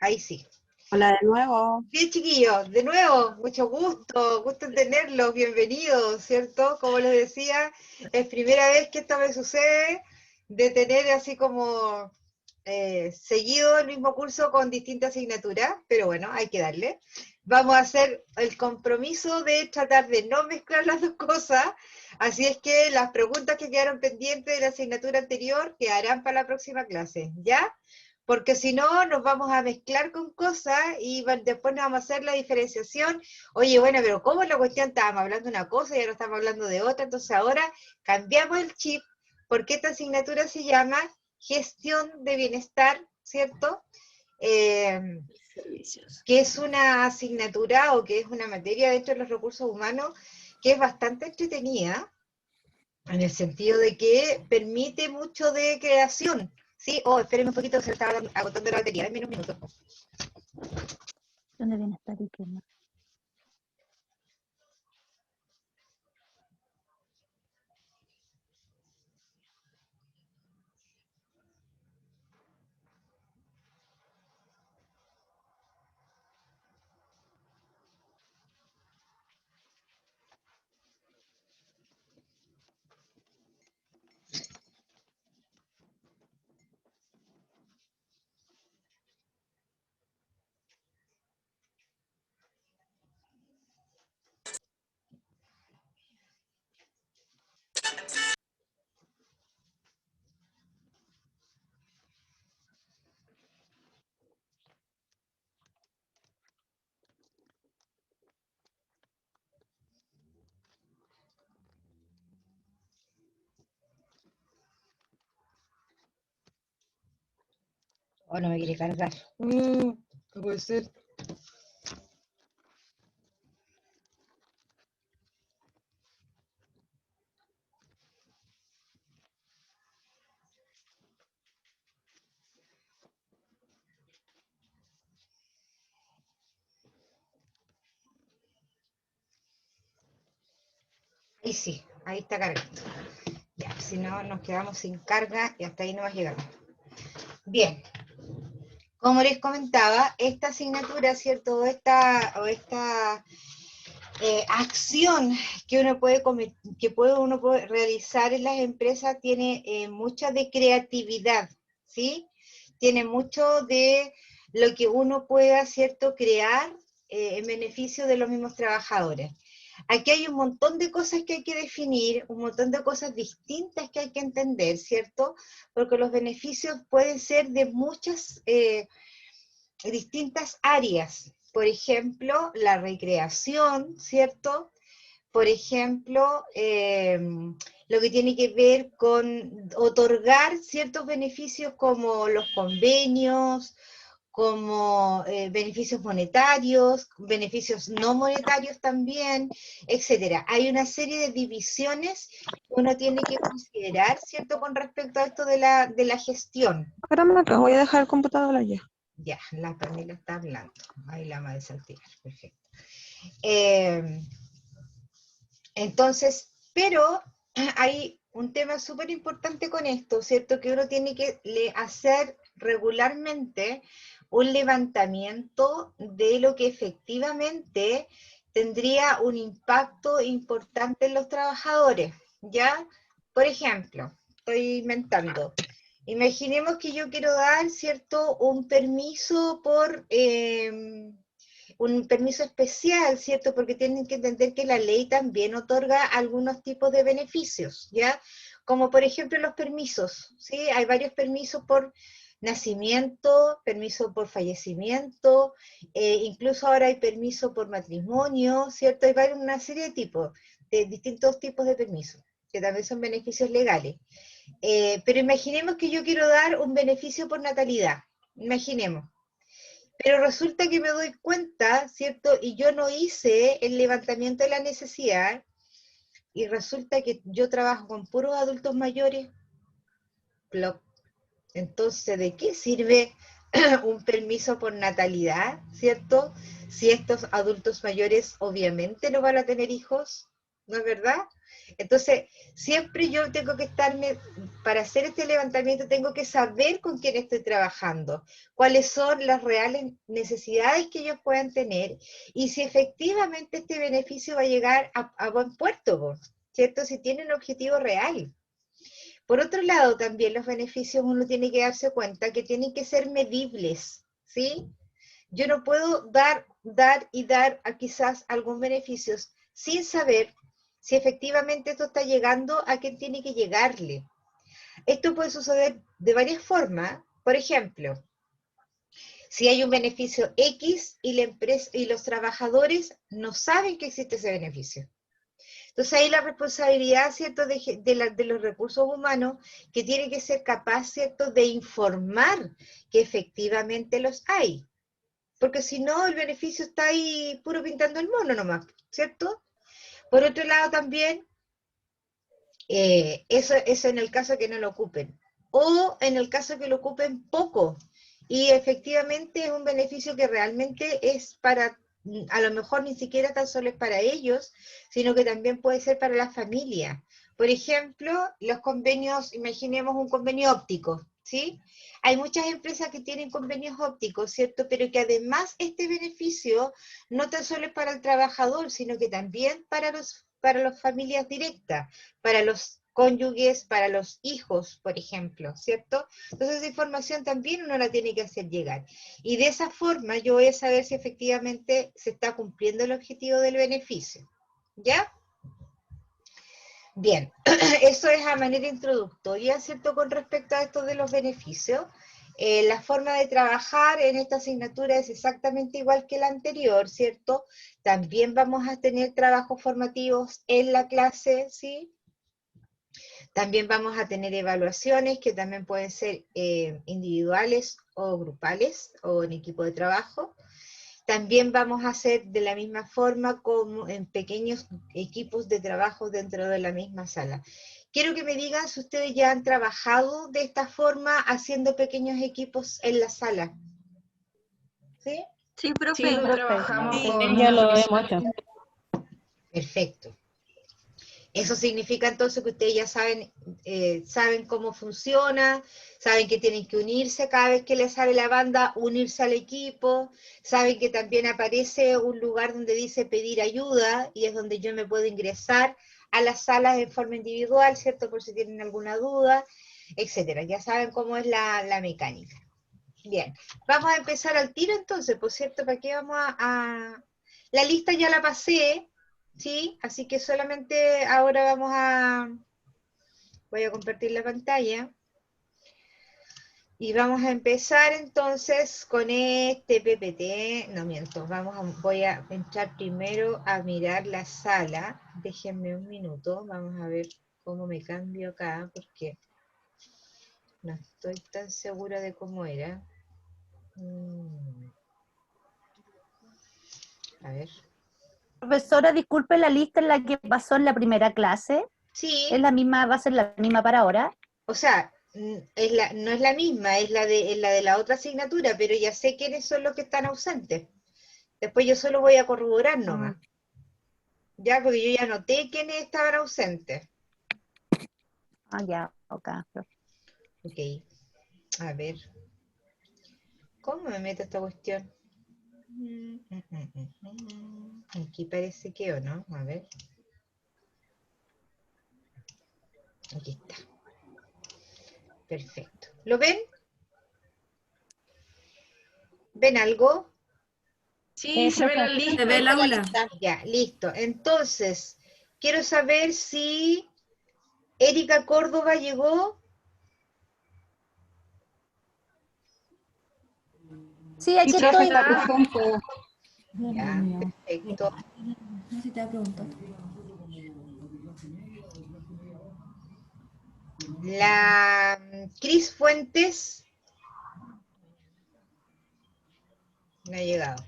Ahí sí. Hola de nuevo. Bien, chiquillos, de nuevo, mucho gusto en tenerlos, bienvenidos, ¿cierto? Como les decía, es primera vez que esto me sucede, de tener así como seguido el mismo curso con distintas asignaturas, pero bueno, hay que darle. Vamos a hacer el compromiso de tratar de no mezclar las dos cosas, así es que las preguntas que quedaron pendientes de la asignatura anterior quedarán para la próxima clase, ¿ya? Porque si no nos vamos a mezclar con cosas y después nos vamos a hacer la diferenciación. Oye, bueno, pero ¿cómo es la cuestión? Estábamos hablando de una cosa y ahora estamos hablando de otra, entonces ahora cambiamos el chip, porque esta asignatura se llama Gestión de Bienestar, ¿cierto? Servicios. Que es una asignatura o que es una materia dentro de los recursos humanos que es bastante entretenida, en el sentido de que permite mucho de creación. Sí, espérenme un poquito, se está agotando la batería, denme un minuto. ¿Dónde bienestar y qué más? Oh, no me quiere cargar. ¿Qué puede ser? Ahí sí, ahí está cargando. Ya, si no, nos quedamos sin carga y hasta ahí no más llegamos. Bien, como les comentaba, esta asignatura, ¿cierto? Esta acción que uno puede realizar en las empresas tiene mucha de creatividad, ¿sí? Tiene mucho de lo que uno pueda, ¿cierto?, crear en beneficio de los mismos trabajadores. Aquí hay un montón de cosas que hay que definir, un montón de cosas distintas que hay que entender, ¿cierto? Porque los beneficios pueden ser de muchas distintas áreas. Por ejemplo, la recreación, ¿cierto? Por ejemplo, lo que tiene que ver con otorgar ciertos beneficios como los convenios, como beneficios monetarios, beneficios no monetarios también, etcétera. Hay una serie de divisiones que uno tiene que considerar, ¿cierto?, con respecto a esto de la gestión. Espérame acá, voy a dejar el computador allá. Ya, la Pamela está hablando. Ahí la vamos a desaltear, perfecto. Entonces, pero hay un tema súper importante con esto, ¿cierto? Que uno tiene que hacer regularmente un levantamiento de lo que efectivamente tendría un impacto importante en los trabajadores, ¿ya? Por ejemplo, estoy inventando. Imaginemos que yo quiero dar, ¿cierto?, un permiso un permiso especial, ¿cierto? Porque tienen que entender que la ley también otorga algunos tipos de beneficios, ¿ya? Como por ejemplo los permisos, ¿sí? Hay varios permisos por nacimiento, permiso por fallecimiento, incluso ahora hay permiso por matrimonio, ¿cierto? Hay una serie de tipos, de distintos tipos de permisos, que también son beneficios legales. Pero imaginemos que yo quiero dar un beneficio por natalidad, imaginemos. Pero resulta que me doy cuenta, ¿cierto? Y yo no hice el levantamiento de la necesidad, y resulta que yo trabajo con puros adultos mayores. Plop. Entonces, ¿de qué sirve un permiso por natalidad, ¿cierto? Si estos adultos mayores obviamente no van a tener hijos, ¿no es verdad? Entonces, siempre yo tengo que estarme, para hacer este levantamiento, tengo que saber con quién estoy trabajando, cuáles son las reales necesidades que ellos puedan tener, y si efectivamente este beneficio va a llegar a buen puerto, po, ¿cierto? Si tiene un objetivo real. Por otro lado, también los beneficios uno tiene que darse cuenta que tienen que ser medibles, ¿sí? Yo no puedo dar y dar a quizás algún beneficio sin saber si efectivamente esto está llegando a quien tiene que llegarle. Esto puede suceder de varias formas. Por ejemplo, si hay un beneficio X y la empresa y los trabajadores no saben que existe ese beneficio. Entonces ahí la responsabilidad, ¿cierto?, de los recursos humanos, que tiene que ser capaz, ¿cierto?, de informar que efectivamente los hay. Porque si no, el beneficio está ahí puro pintando el mono nomás, ¿cierto? Por otro lado también, eso en el caso de que no lo ocupen. O en el caso de que lo ocupen poco. Y efectivamente es un beneficio que realmente es para, a lo mejor ni siquiera tan solo es para ellos, sino que también puede ser para la familia. Por ejemplo, los convenios, imaginemos un convenio óptico, ¿sí? Hay muchas empresas que tienen convenios ópticos, ¿cierto? Pero que además este beneficio no tan solo es para el trabajador, sino que también para las familias directas, para los cónyuges, para los hijos, por ejemplo, ¿cierto? Entonces esa información también uno la tiene que hacer llegar. Y de esa forma yo voy a saber si efectivamente se está cumpliendo el objetivo del beneficio. ¿Ya? Bien, eso es a manera introductoria, ¿cierto? Con respecto a esto de los beneficios. La forma de trabajar en esta asignatura es exactamente igual que la anterior, ¿cierto? También vamos a tener trabajos formativos en la clase, ¿sí? También vamos a tener evaluaciones que también pueden ser individuales o grupales o en equipo de trabajo. También vamos a hacer de la misma forma como en pequeños equipos de trabajo dentro de la misma sala. Quiero que me digan si ustedes ya han trabajado de esta forma haciendo pequeños equipos en la sala. ¿Sí? Sí, Sí, profe. trabajamos Sí, con ya una lo hemos profesora. hecho. Perfecto. Eso significa entonces que ustedes ya saben cómo funciona, saben que tienen que unirse cada vez que les sale la banda, unirse al equipo, saben que también aparece un lugar donde dice pedir ayuda y es donde yo me puedo ingresar a las salas en forma individual, ¿cierto? Por si tienen alguna duda, etcétera. Ya saben cómo es la mecánica. Bien, vamos a empezar al tiro entonces, por cierto, ¿para qué vamos La lista ya la pasé, ¿sí? Así que solamente ahora voy a compartir la pantalla. Y vamos a empezar entonces con este PPT. No miento, voy a entrar primero a mirar la sala. Déjenme un minuto, vamos a ver cómo me cambio acá, porque no estoy tan segura de cómo era. A ver. Profesora, disculpe, la lista en la que pasó en la primera clase, Sí, ¿es la misma, va a ser la misma para ahora? o sea, no es la misma, es la de la otra asignatura, pero ya sé quiénes son los que están ausentes. Después yo solo voy a corroborar nomás. Ya, porque yo ya noté quiénes estaban ausentes. Ya, ok. Ok, a ver. ¿Cómo me meto esta cuestión? Aquí parece que o no, a ver. Aquí está. Perfecto. ¿Lo ven? ¿Ven algo? Sí, se ve la Profe, lista, se ve el aula. Ya, listo. Entonces, quiero saber si Erika Córdoba llegó. sí, aquí Sí, profe, estoy. está presente. Ya, perfecto. No sé si te ha preguntado. La Cris Fuentes no ha llegado.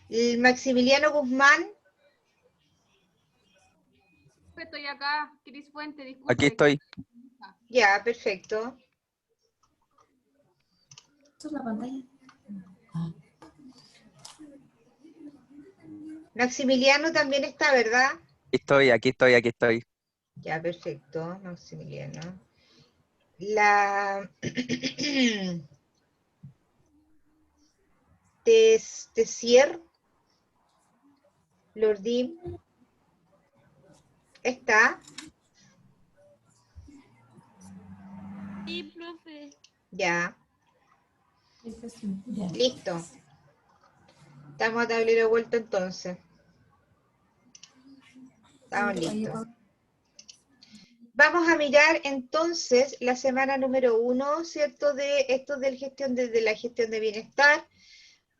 El Maximiliano Guzmán, Estoy acá, Cris Fuente, disculpe. Aquí estoy. ya, perfecto. ¿Esto es la pantalla? Maximiliano también está, ¿verdad? Aquí estoy. Ya, perfecto, Maximiliano. La Tessier, Lordim, está. Sí, profe. Ya, Esta sí, ya. listo. Estamos a tablero vuelto entonces. Estamos listos. Vamos a mirar entonces la semana número 1, ¿cierto? De esto de la gestión de bienestar.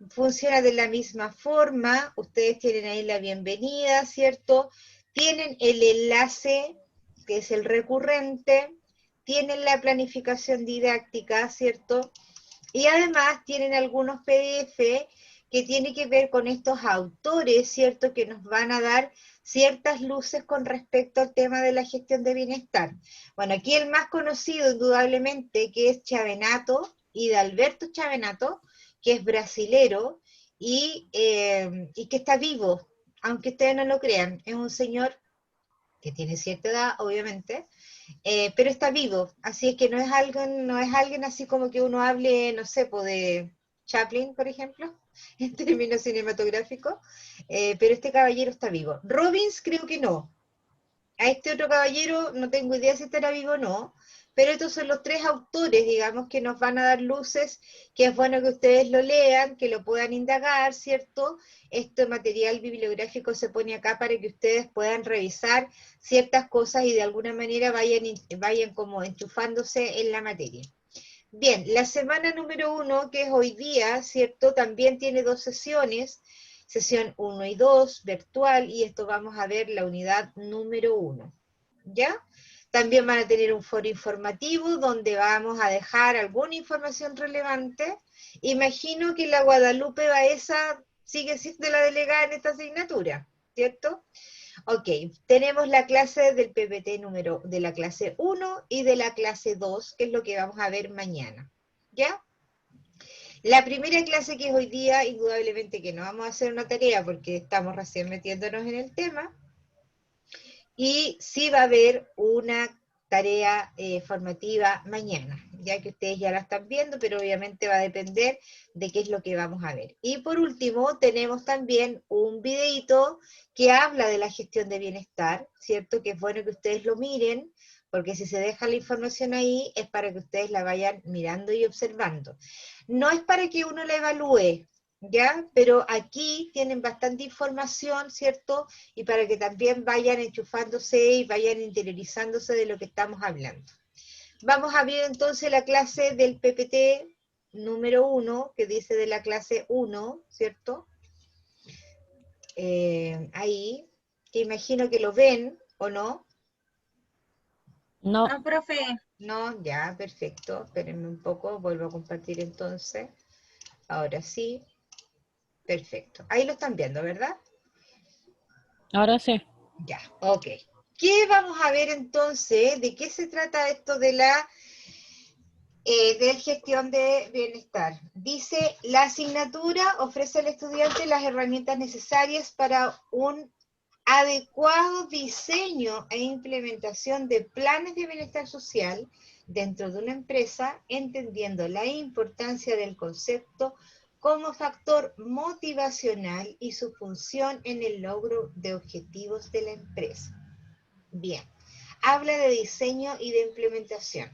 Funciona de la misma forma. Ustedes tienen ahí la bienvenida, ¿cierto? Tienen el enlace, que es el recurrente. Tienen la planificación didáctica, ¿cierto? Y además tienen algunos PDF que tienen que ver con estos autores, ¿cierto? Que nos van a dar ciertas luces con respecto al tema de la gestión de bienestar. Bueno, aquí el más conocido indudablemente, que es Chavenato, y de Alberto Chavenato, que es brasilero y que está vivo, aunque ustedes no lo crean. Es un señor que tiene cierta edad, obviamente, pero está vivo, así es que no es alguien así como que uno hable, no sé, de Chaplin, por ejemplo, en términos cinematográficos, pero este caballero está vivo. Robbins creo que no. A este otro caballero no tengo idea si estará vivo o no, pero estos son los tres autores, digamos, que nos van a dar luces, que es bueno que ustedes lo lean, que lo puedan indagar, ¿cierto? Este material bibliográfico se pone acá para que ustedes puedan revisar ciertas cosas y de alguna manera vayan como enchufándose en la materia. Bien, la semana número 1, que es hoy día, ¿cierto? También tiene 2 sesiones, sesión 1 y 2, virtual, y esto vamos a ver la unidad número 1, ¿ya? También van a tener un foro informativo donde vamos a dejar alguna información relevante. Imagino que la Guadalupe Baeza sigue siendo la delegada en esta asignatura, ¿cierto? Ok, tenemos la clase del PPT de la clase 1 y de la clase 2, que es lo que vamos a ver mañana, ¿ya? La primera clase que es hoy día, indudablemente que no vamos a hacer una tarea porque estamos recién metiéndonos en el tema, y sí va a haber una tarea formativa mañana, ya que ustedes ya la están viendo, pero obviamente va a depender de qué es lo que vamos a ver. Y por último, tenemos también un videíto que habla de la gestión de bienestar, ¿cierto? Que es bueno que ustedes lo miren, porque si se deja la información ahí, es para que ustedes la vayan mirando y observando. No es para que uno la evalúe, ¿ya? Pero aquí tienen bastante información, ¿cierto? Y para que también vayan enchufándose y vayan interiorizándose de lo que estamos hablando. Vamos a ver entonces la clase del PPT número 1, que dice de la clase 1, ¿cierto? Ahí, que imagino que lo ven, ¿o no? No. No, profe. No, ya, perfecto. Espérenme un poco, vuelvo a compartir entonces. Ahora sí. Perfecto. Ahí lo están viendo, ¿verdad? Ahora sí. Ya, ok. ¿Qué vamos a ver entonces? ¿De qué se trata esto de la de gestión de bienestar? Dice, la asignatura ofrece al estudiante las herramientas necesarias para un adecuado diseño e implementación de planes de bienestar social dentro de una empresa, entendiendo la importancia del concepto como factor motivacional y su función en el logro de objetivos de la empresa. Bien, habla de diseño y de implementación.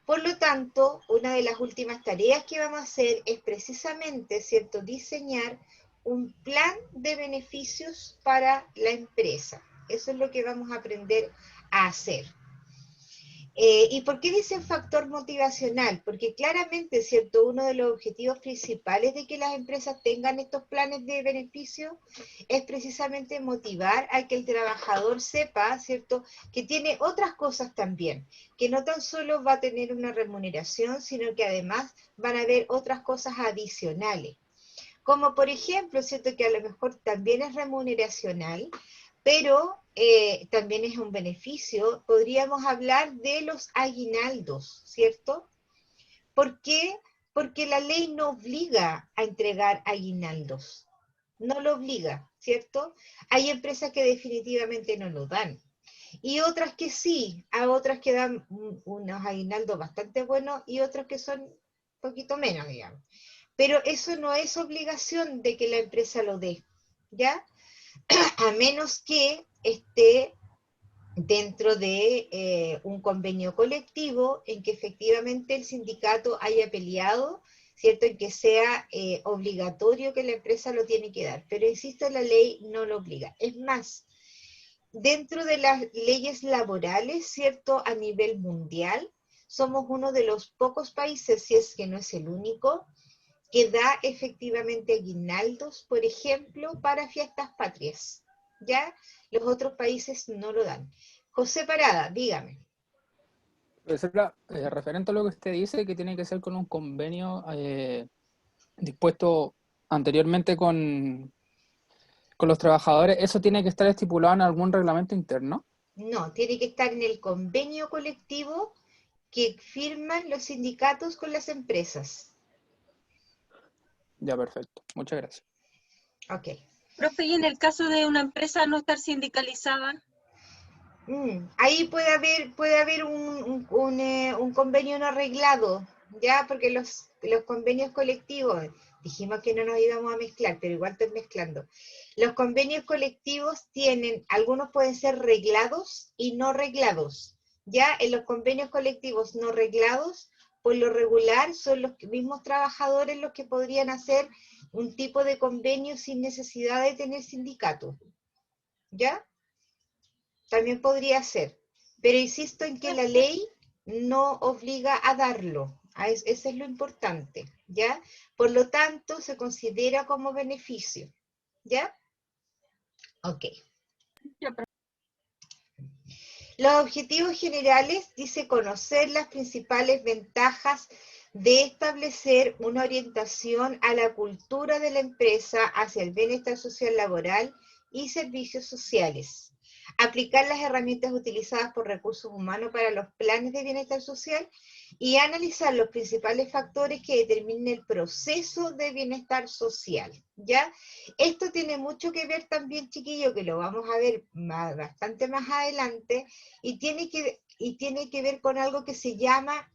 Por lo tanto, una de las últimas tareas que vamos a hacer es precisamente, ¿cierto?, diseñar un plan de beneficios para la empresa. Eso es lo que vamos a aprender a hacer. ¿Y por qué dicen factor motivacional? Porque claramente, ¿cierto?, uno de los objetivos principales de que las empresas tengan estos planes de beneficio es precisamente motivar a que el trabajador sepa, ¿cierto?, que tiene otras cosas también, que no tan solo va a tener una remuneración, sino que además van a haber otras cosas adicionales. Como por ejemplo, ¿cierto?, que a lo mejor también es remuneracional, pero también es un beneficio. Podríamos hablar de los aguinaldos, ¿cierto? ¿Por qué? Porque la ley no obliga a entregar aguinaldos, no lo obliga, ¿cierto? Hay empresas que definitivamente no lo dan. Y otras que sí, a otras que dan unos aguinaldos bastante buenos y otros que son un poquito menos, digamos. Pero eso no es obligación de que la empresa lo dé, ¿ya? A menos que esté dentro de un convenio colectivo en que efectivamente el sindicato haya peleado, ¿cierto? En que sea obligatorio que la empresa lo tiene que dar. Pero insisto, la ley no lo obliga. Es más, dentro de las leyes laborales, ¿cierto? A nivel mundial, somos uno de los pocos países, si es que no es el único, que da efectivamente aguinaldos, por ejemplo, para fiestas patrias. ¿Ya? Los otros países no lo dan. José Parada, dígame. Profesora, referente a lo que usted dice, que tiene que ser con un convenio dispuesto anteriormente con los trabajadores, ¿eso tiene que estar estipulado en algún reglamento interno? No, tiene que estar en el convenio colectivo que firman los sindicatos con las empresas. Ya, perfecto. Muchas gracias. Ok. Profe, ¿y en el caso de una empresa no estar sindicalizada? Ahí puede haber un convenio no arreglado, ¿ya? Porque los convenios colectivos, dijimos que no nos íbamos a mezclar, pero igual estoy mezclando. Los convenios colectivos tienen, algunos pueden ser reglados y no reglados, ¿ya? En los convenios colectivos no reglados, por lo regular, son los mismos trabajadores los que podrían hacer un tipo de convenio sin necesidad de tener sindicato, ¿ya? También podría ser, pero insisto en que la ley no obliga a darlo, eso es lo importante, ¿ya? Por lo tanto, se considera como beneficio, ¿ya? Ok. Ya, profe. Los objetivos generales dice conocer las principales ventajas de establecer una orientación a la cultura de la empresa hacia el bienestar social laboral y servicios sociales. Aplicar las herramientas utilizadas por recursos humanos para los planes de bienestar social y analizar los principales factores que determinen el proceso de bienestar social, ¿ya? Esto tiene mucho que ver también, chiquillo, que lo vamos a ver bastante más adelante, y tiene que ver con algo que se llama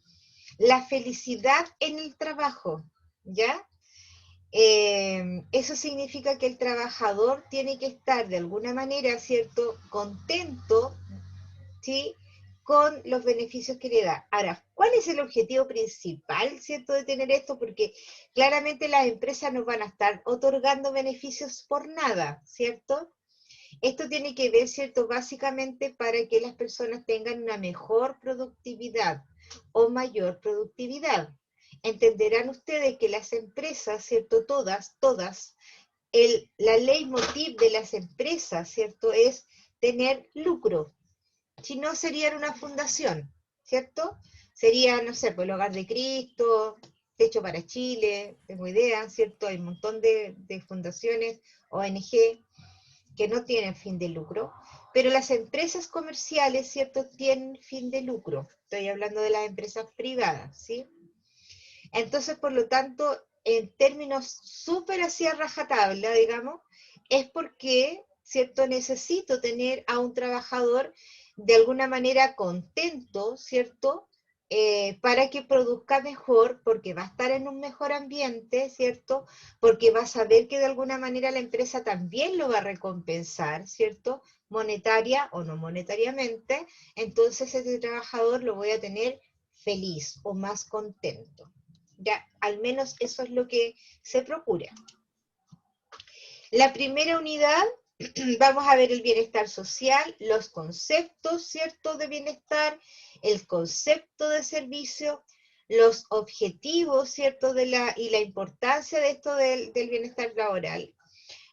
la felicidad en el trabajo, ¿ya? Eso significa que el trabajador tiene que estar de alguna manera, ¿cierto?, contento, ¿sí?, con los beneficios que le da. Ahora, ¿cuál es el objetivo principal, ¿cierto?, de tener esto? Porque claramente las empresas no van a estar otorgando beneficios por nada, ¿cierto? Esto tiene que ver, ¿cierto?, básicamente para que las personas tengan una mejor productividad o mayor productividad. Entenderán ustedes que las empresas, ¿cierto?, todas, la leitmotiv de las empresas, ¿cierto?, es tener lucro. Si no, serían una fundación, ¿cierto? Sería, no sé, pues el Hogar de Cristo, Techo para Chile, tengo idea, ¿cierto? Hay un montón de fundaciones, ONG, que no tienen fin de lucro, pero las empresas comerciales, ¿cierto?, tienen fin de lucro. Estoy hablando de las empresas privadas, ¿sí? Entonces, por lo tanto, en términos súper así a rajatabla, digamos, es porque, ¿cierto?, necesito tener a un trabajador de alguna manera contento, ¿cierto?, para que produzca mejor, porque va a estar en un mejor ambiente, ¿cierto?, porque va a saber que de alguna manera la empresa también lo va a recompensar, ¿cierto?, monetaria o no monetariamente, entonces ese trabajador lo voy a tener feliz o más contento. Ya, al menos eso es lo que se procura. La primera unidad, vamos a ver el bienestar social, los conceptos, ¿cierto?, de bienestar, el concepto de servicio, los objetivos, ¿cierto?, y la importancia de esto del bienestar laboral,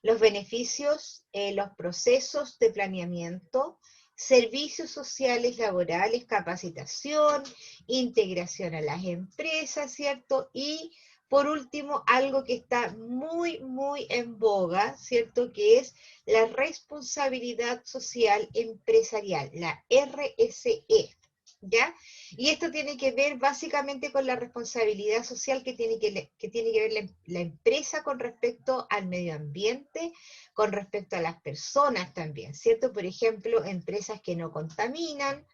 los beneficios, los procesos de planeamiento, servicios sociales laborales, capacitación, integración a las empresas, ¿cierto? Y por último, algo que está muy, muy en boga, ¿cierto? Que es la responsabilidad social empresarial, la RSE, ¿Ya? Y esto tiene que ver básicamente con la responsabilidad social que tiene que ver la empresa con respecto al medio ambiente, con respecto a las personas también, ¿cierto? Por ejemplo, empresas que no contaminan,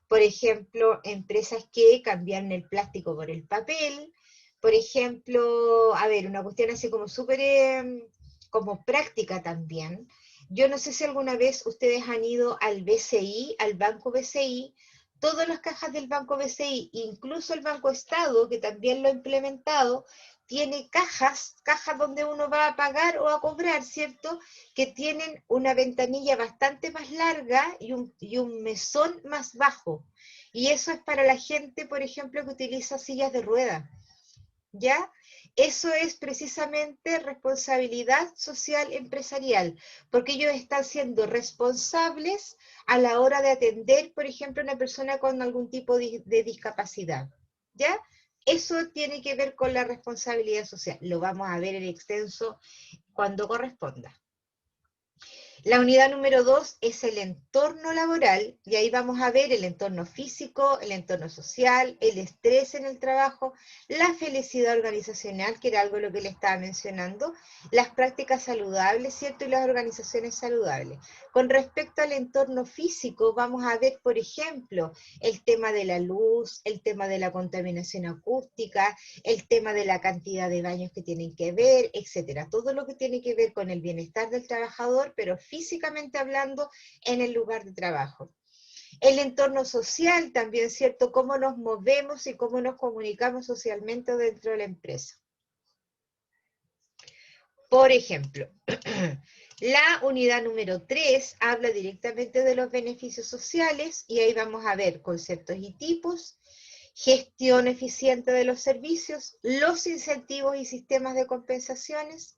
por ejemplo, empresas que cambian el plástico por el papel, por ejemplo, a ver, una cuestión así como súper como práctica también. Yo no sé si alguna vez ustedes han ido al BCI, al Banco BCI. Todas las cajas del Banco BCI, incluso el Banco Estado, que también lo ha implementado, tiene cajas donde uno va a pagar o a cobrar, ¿cierto? Que tienen una ventanilla bastante más larga y un mesón más bajo. Y eso es para la gente, por ejemplo, que utiliza sillas de rueda, ¿ya? Eso es precisamente responsabilidad social empresarial, porque ellos están siendo responsables a la hora de atender, por ejemplo, a una persona con algún tipo de discapacidad, ¿ya? Eso tiene que ver con la responsabilidad social. Lo vamos a ver en extenso cuando corresponda. La unidad número 2 es el entorno laboral, y ahí vamos a ver el entorno físico, el entorno social, el estrés en el trabajo, la felicidad organizacional, que era algo de lo que le estaba mencionando, las prácticas saludables, ¿cierto? Y las organizaciones saludables. Con respecto al entorno físico, vamos a ver, por ejemplo, el tema de la luz, el tema de la contaminación acústica, el tema de la cantidad de baños que tienen que ver, etcétera. Todo lo que tiene que ver con el bienestar del trabajador, pero físicamente hablando en el lugar de trabajo. El entorno social también, ¿cierto? Cómo nos movemos y cómo nos comunicamos socialmente dentro de la empresa. Por ejemplo, la unidad número 3 habla directamente de los beneficios sociales y ahí vamos a ver conceptos y tipos, gestión eficiente de los servicios, los incentivos y sistemas de compensaciones,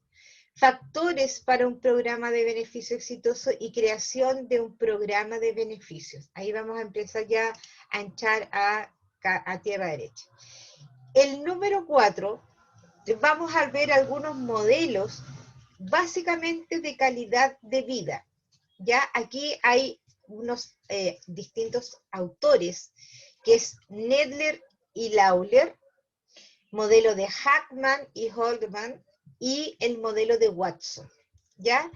factores para un programa de beneficio exitoso y creación de un programa de beneficios. Ahí vamos a empezar ya a echar a tierra derecha. El número 4, vamos a ver algunos modelos básicamente de calidad de vida. Ya aquí hay unos distintos autores, que es Nedler y Lawler, modelo de Hackman y Holdman, y el modelo de Watson, ¿ya?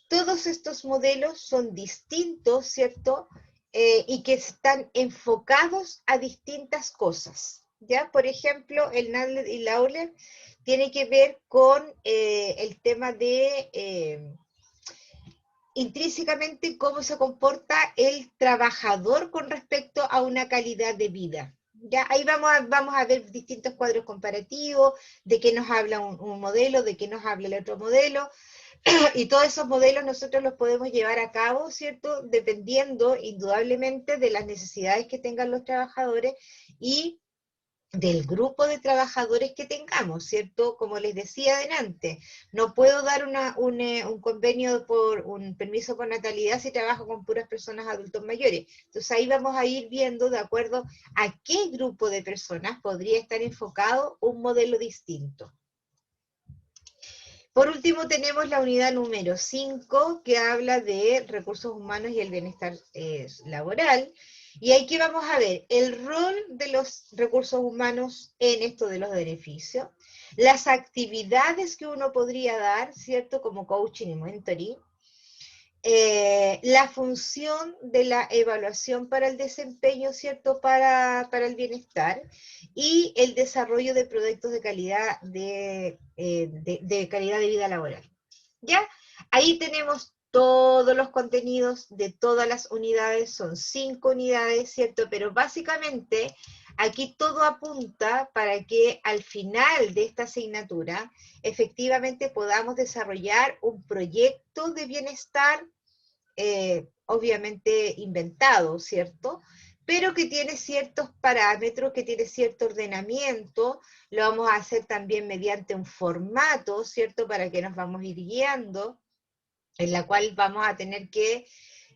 Todos estos modelos son distintos, ¿cierto? Y que están enfocados a distintas cosas, ¿ya? Por ejemplo, el Nadler y Lawler tiene que ver con el tema de intrínsecamente cómo se comporta el trabajador con respecto a una calidad de vida. Ya, ahí vamos a ver distintos cuadros comparativos, de qué nos habla un modelo, de qué nos habla el otro modelo, y todos esos modelos nosotros los podemos llevar a cabo, ¿cierto? Dependiendo indudablemente de las necesidades que tengan los trabajadores y del grupo de trabajadores que tengamos, ¿cierto? Como les decía adelante, no puedo dar un convenio por un permiso por natalidad si trabajo con puras personas adultos mayores. Entonces ahí vamos a ir viendo de acuerdo a qué grupo de personas podría estar enfocado un modelo distinto. Por último tenemos la unidad número 5 que habla de recursos humanos y el bienestar laboral. Y aquí vamos a ver el rol de los recursos humanos en esto de los beneficios, las actividades que uno podría dar, ¿cierto? Como coaching y mentoring, la función de la evaluación para el desempeño, ¿cierto? Para el bienestar y el desarrollo de proyectos de calidad de calidad de vida laboral. ¿Ya? Ahí tenemos todos los contenidos de todas las unidades, son 5 unidades, ¿cierto? Pero básicamente aquí todo apunta para que al final de esta asignatura efectivamente podamos desarrollar un proyecto de bienestar, obviamente inventado, ¿cierto? Pero que tiene ciertos parámetros, que tiene cierto ordenamiento, lo vamos a hacer también mediante un formato, ¿cierto? Para que nos vamos a ir guiando, en la cual vamos a tener que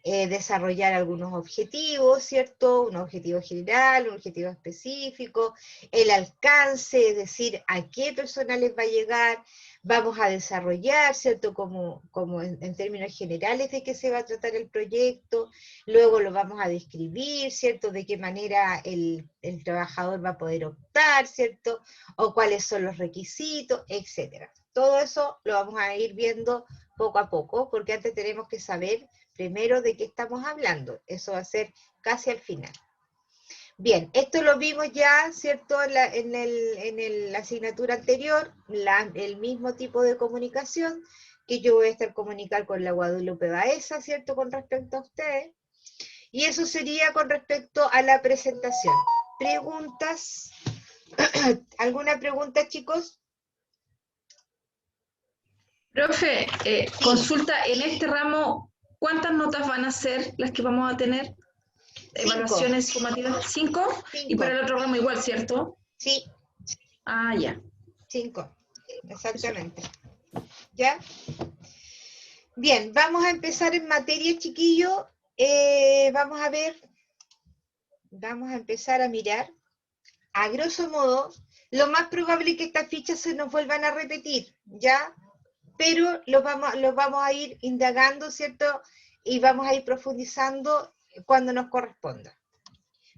desarrollar algunos objetivos, ¿cierto? Un objetivo general, un objetivo específico, el alcance, es decir, a qué persona les va a llegar. Vamos a desarrollar, ¿cierto? Como en términos generales de qué se va a tratar el proyecto, luego lo vamos a describir, ¿cierto? De qué manera el trabajador va a poder optar, ¿cierto? O cuáles son los requisitos, etcétera. Todo eso lo vamos a ir viendo poco a poco, porque antes tenemos que saber primero de qué estamos hablando. Eso va a ser casi al final. Bien, esto lo vimos ya, ¿cierto? En la asignatura anterior, el mismo tipo de comunicación que yo voy a estar comunicar con la Guadalupe Baeza, ¿cierto? Con respecto a ustedes. Y eso sería con respecto a la presentación. ¿Preguntas? ¿Alguna pregunta, chicos? Profe, consulta, en este ramo, ¿cuántas notas van a ser las que vamos a tener? Evaluaciones sumativas, 5. Y para el otro ramo igual, ¿cierto? Sí. Ah, ya. 5, exactamente. ¿Ya? Bien, vamos a empezar en materia, chiquillo. Vamos a ver, vamos a empezar a mirar. A grosso modo, lo más probable es que estas fichas se nos vuelvan a repetir, ¿ya? Pero los vamos a ir indagando, ¿cierto? Y vamos a ir profundizando cuando nos corresponda.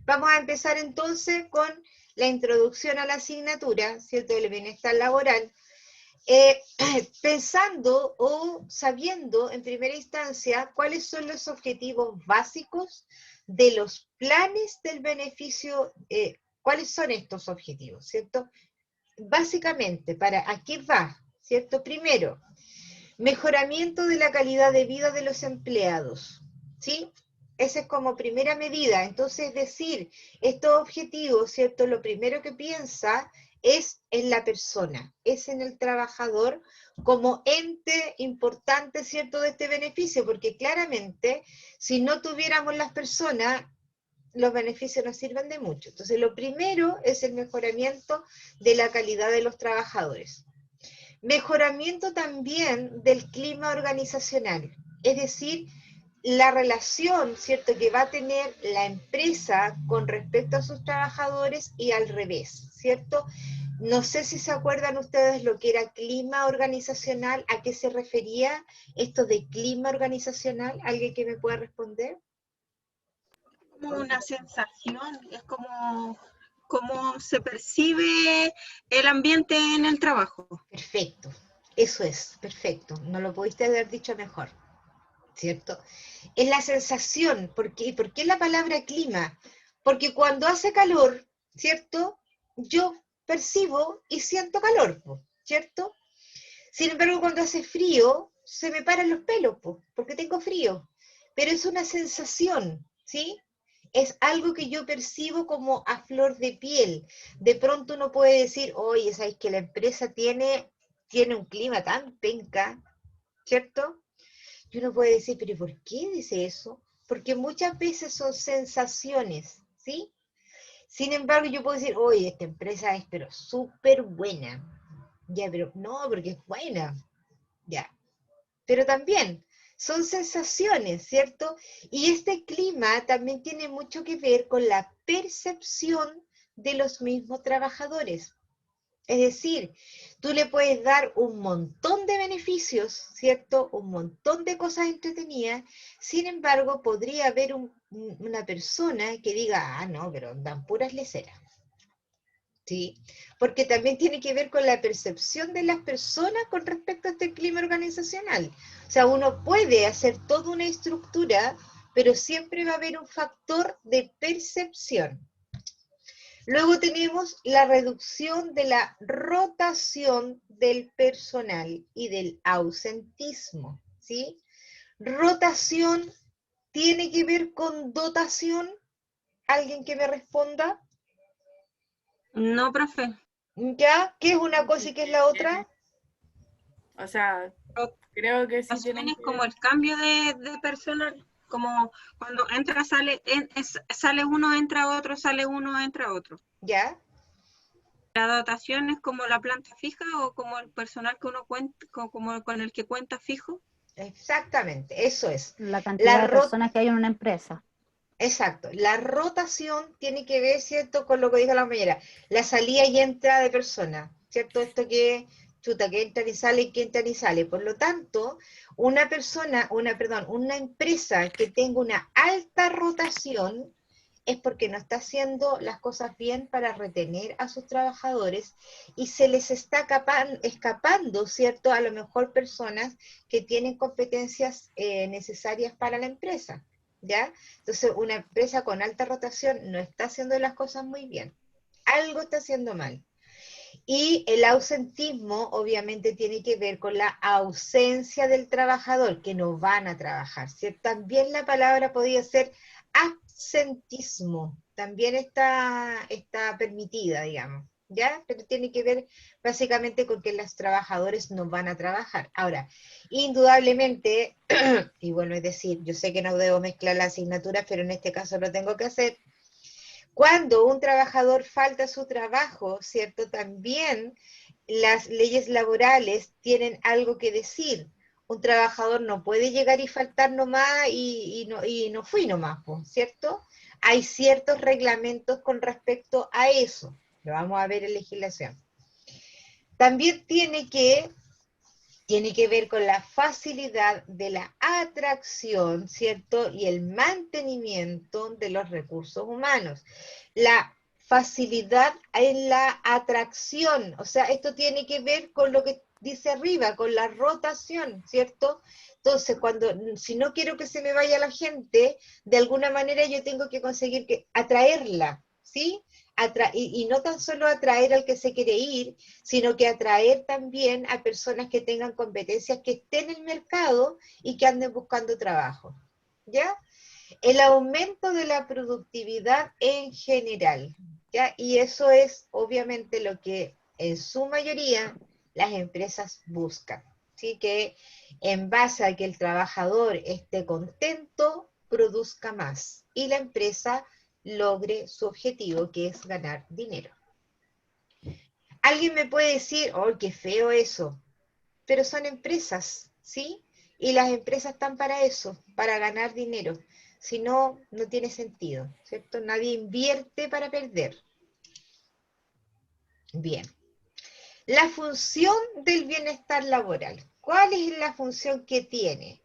Vamos a empezar entonces con la introducción a la asignatura, ¿cierto? Del bienestar laboral. Pensando o sabiendo en primera instancia cuáles son los objetivos básicos de los planes del beneficio, cuáles son estos objetivos, ¿cierto? Básicamente, ¿a qué va? ¿Cierto? Primero, mejoramiento de la calidad de vida de los empleados, ¿sí? Esa es como primera medida. Entonces, decir estos objetivos, ¿cierto? Lo primero que piensa es en la persona, es en el trabajador como ente importante, ¿cierto?, de este beneficio, porque claramente, si no tuviéramos las personas, los beneficios no sirven de mucho. Entonces, lo primero es el mejoramiento de la calidad de los trabajadores. Mejoramiento también del clima organizacional, es decir, la relación, ¿cierto?, que va a tener la empresa con respecto a sus trabajadores y al revés, ¿cierto? No sé si se acuerdan ustedes lo que era clima organizacional, ¿a qué se refería esto de clima organizacional? ¿Alguien que me pueda responder? Como una sensación, es como cómo se percibe el ambiente en el trabajo. Perfecto, eso es, perfecto, no lo pudiste haber dicho mejor, ¿cierto? Es la sensación, ¿por qué la palabra clima? Porque cuando hace calor, ¿cierto? Yo percibo y siento calor, ¿cierto? Sin embargo, cuando hace frío, se me paran los pelos, porque tengo frío. Pero es una sensación, ¿sí? Es algo que yo percibo como a flor de piel. De pronto uno puede decir, oye, ¿sabes que la empresa tiene un clima tan penca, ¿cierto? Y uno puede decir, ¿pero por qué dice eso? Porque muchas veces son sensaciones, ¿sí? Sin embargo, yo puedo decir, oye, esta empresa es pero súper buena. Ya, pero no, porque es buena. Ya. Pero también son sensaciones, ¿cierto? Y este clima también tiene mucho que ver con la percepción de los mismos trabajadores. Es decir, tú le puedes dar un montón de beneficios, ¿cierto? Un montón de cosas entretenidas. Sin embargo, podría haber una persona que diga, ah, no, pero dan puras leceras. ¿Sí? Porque también tiene que ver con la percepción de las personas con respecto a este clima organizacional. O sea, uno puede hacer toda una estructura, pero siempre va a haber un factor de percepción. Luego tenemos la reducción de la rotación del personal y del ausentismo, ¿sí? Rotación tiene que ver con dotación. ¿Alguien que me responda? No, profe. ¿Ya? ¿Qué es una cosa y qué es la otra? O sea, creo que sí Rotación tienen es que como ver. el cambio de personal, como cuando entra, sale, sale uno, entra otro, sale uno, entra otro. ¿Ya? La dotación es como la planta fija o como el personal que uno cuenta, como con el que cuenta fijo. Exactamente, eso es. La cantidad de personas que hay en una empresa. Exacto. La rotación tiene que ver, ¿cierto?, con lo que dijo la compañera, la salida y entrada de personas, ¿cierto? Esto que chuta, que entran y salen, que entran y salen. Por lo tanto, una empresa que tenga una alta rotación es porque no está haciendo las cosas bien para retener a sus trabajadores y se les está escapando, ¿cierto? A lo mejor personas que tienen competencias necesarias para la empresa, ¿ya? Entonces, una empresa con alta rotación no está haciendo las cosas muy bien. Algo está haciendo mal. Y el ausentismo obviamente tiene que ver con la ausencia del trabajador, que no van a trabajar, ¿cierto? También la palabra podría ser absentismo, también está permitida, digamos, ¿ya? Pero tiene que ver básicamente con que los trabajadores no van a trabajar. Ahora, indudablemente, y bueno, es decir, yo sé que no debo mezclar las asignaturas, pero en este caso lo tengo que hacer. Cuando un trabajador falta a su trabajo, ¿cierto? También las leyes laborales tienen algo que decir. Un trabajador no puede llegar y faltar nomás y no fui nomás, ¿cierto? Hay ciertos reglamentos con respecto a eso. Lo vamos a ver en legislación. También tiene que ver con la facilidad de la atracción, ¿cierto? Y el mantenimiento de los recursos humanos. La facilidad en la atracción, o sea, esto tiene que ver con lo que dice arriba, con la rotación, ¿cierto? Entonces, si no quiero que se me vaya la gente, de alguna manera yo tengo que conseguir atraerla, ¿sí? Y no tan solo atraer al que se quiere ir, sino que atraer también a personas que tengan competencias, que estén en el mercado y que anden buscando trabajo, ¿ya? El aumento de la productividad en general, ¿ya? Y eso es obviamente lo que en su mayoría las empresas buscan, ¿sí? Que en base a que el trabajador esté contento, produzca más y la empresa logre su objetivo, que es ganar dinero. Alguien me puede decir, oh, qué feo eso, pero son empresas, ¿sí? Y las empresas están para eso, para ganar dinero. Si no, no tiene sentido, ¿cierto? Nadie invierte para perder. Bien. La función del bienestar laboral. ¿Cuál es la función que tiene?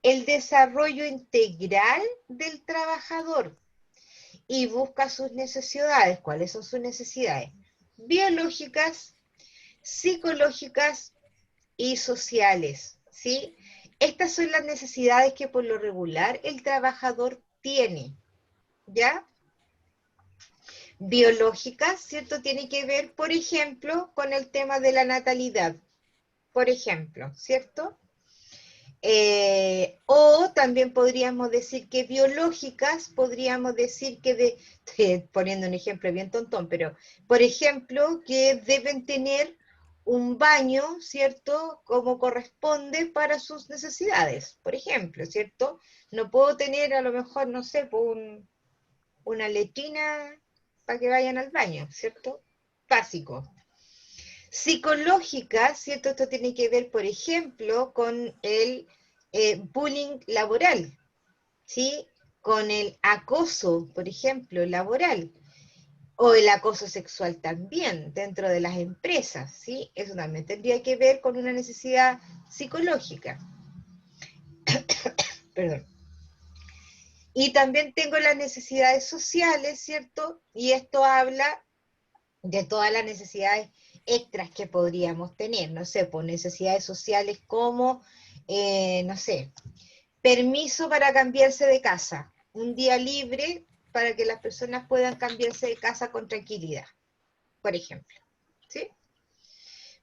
El desarrollo integral del trabajador y busca sus necesidades. ¿Cuáles son sus necesidades? Biológicas, psicológicas y sociales, ¿sí? Estas son las necesidades que por lo regular el trabajador tiene, ¿ya? Biológicas, ¿cierto? Tiene que ver, por ejemplo, con el tema de la natalidad, por ejemplo, ¿cierto? O también podríamos decir que biológicas, podríamos decir que poniendo un ejemplo bien tontón, pero por ejemplo que deben tener un baño, ¿cierto? Como corresponde para sus necesidades, por ejemplo, ¿cierto? No puedo tener a lo mejor, no sé, una letrina para que vayan al baño, ¿cierto? Básico. Psicológica, ¿cierto? Esto tiene que ver, por ejemplo, con el bullying laboral, ¿sí? Con el acoso, por ejemplo, laboral, o el acoso sexual también dentro de las empresas, ¿sí? Eso también tendría que ver con una necesidad psicológica. Perdón. Y también tengo las necesidades sociales, ¿cierto? Y esto habla de todas las necesidades extras que podríamos tener, no sé, por necesidades sociales como, no sé, permiso para cambiarse de casa, un día libre para que las personas puedan cambiarse de casa con tranquilidad, por ejemplo, ¿sí?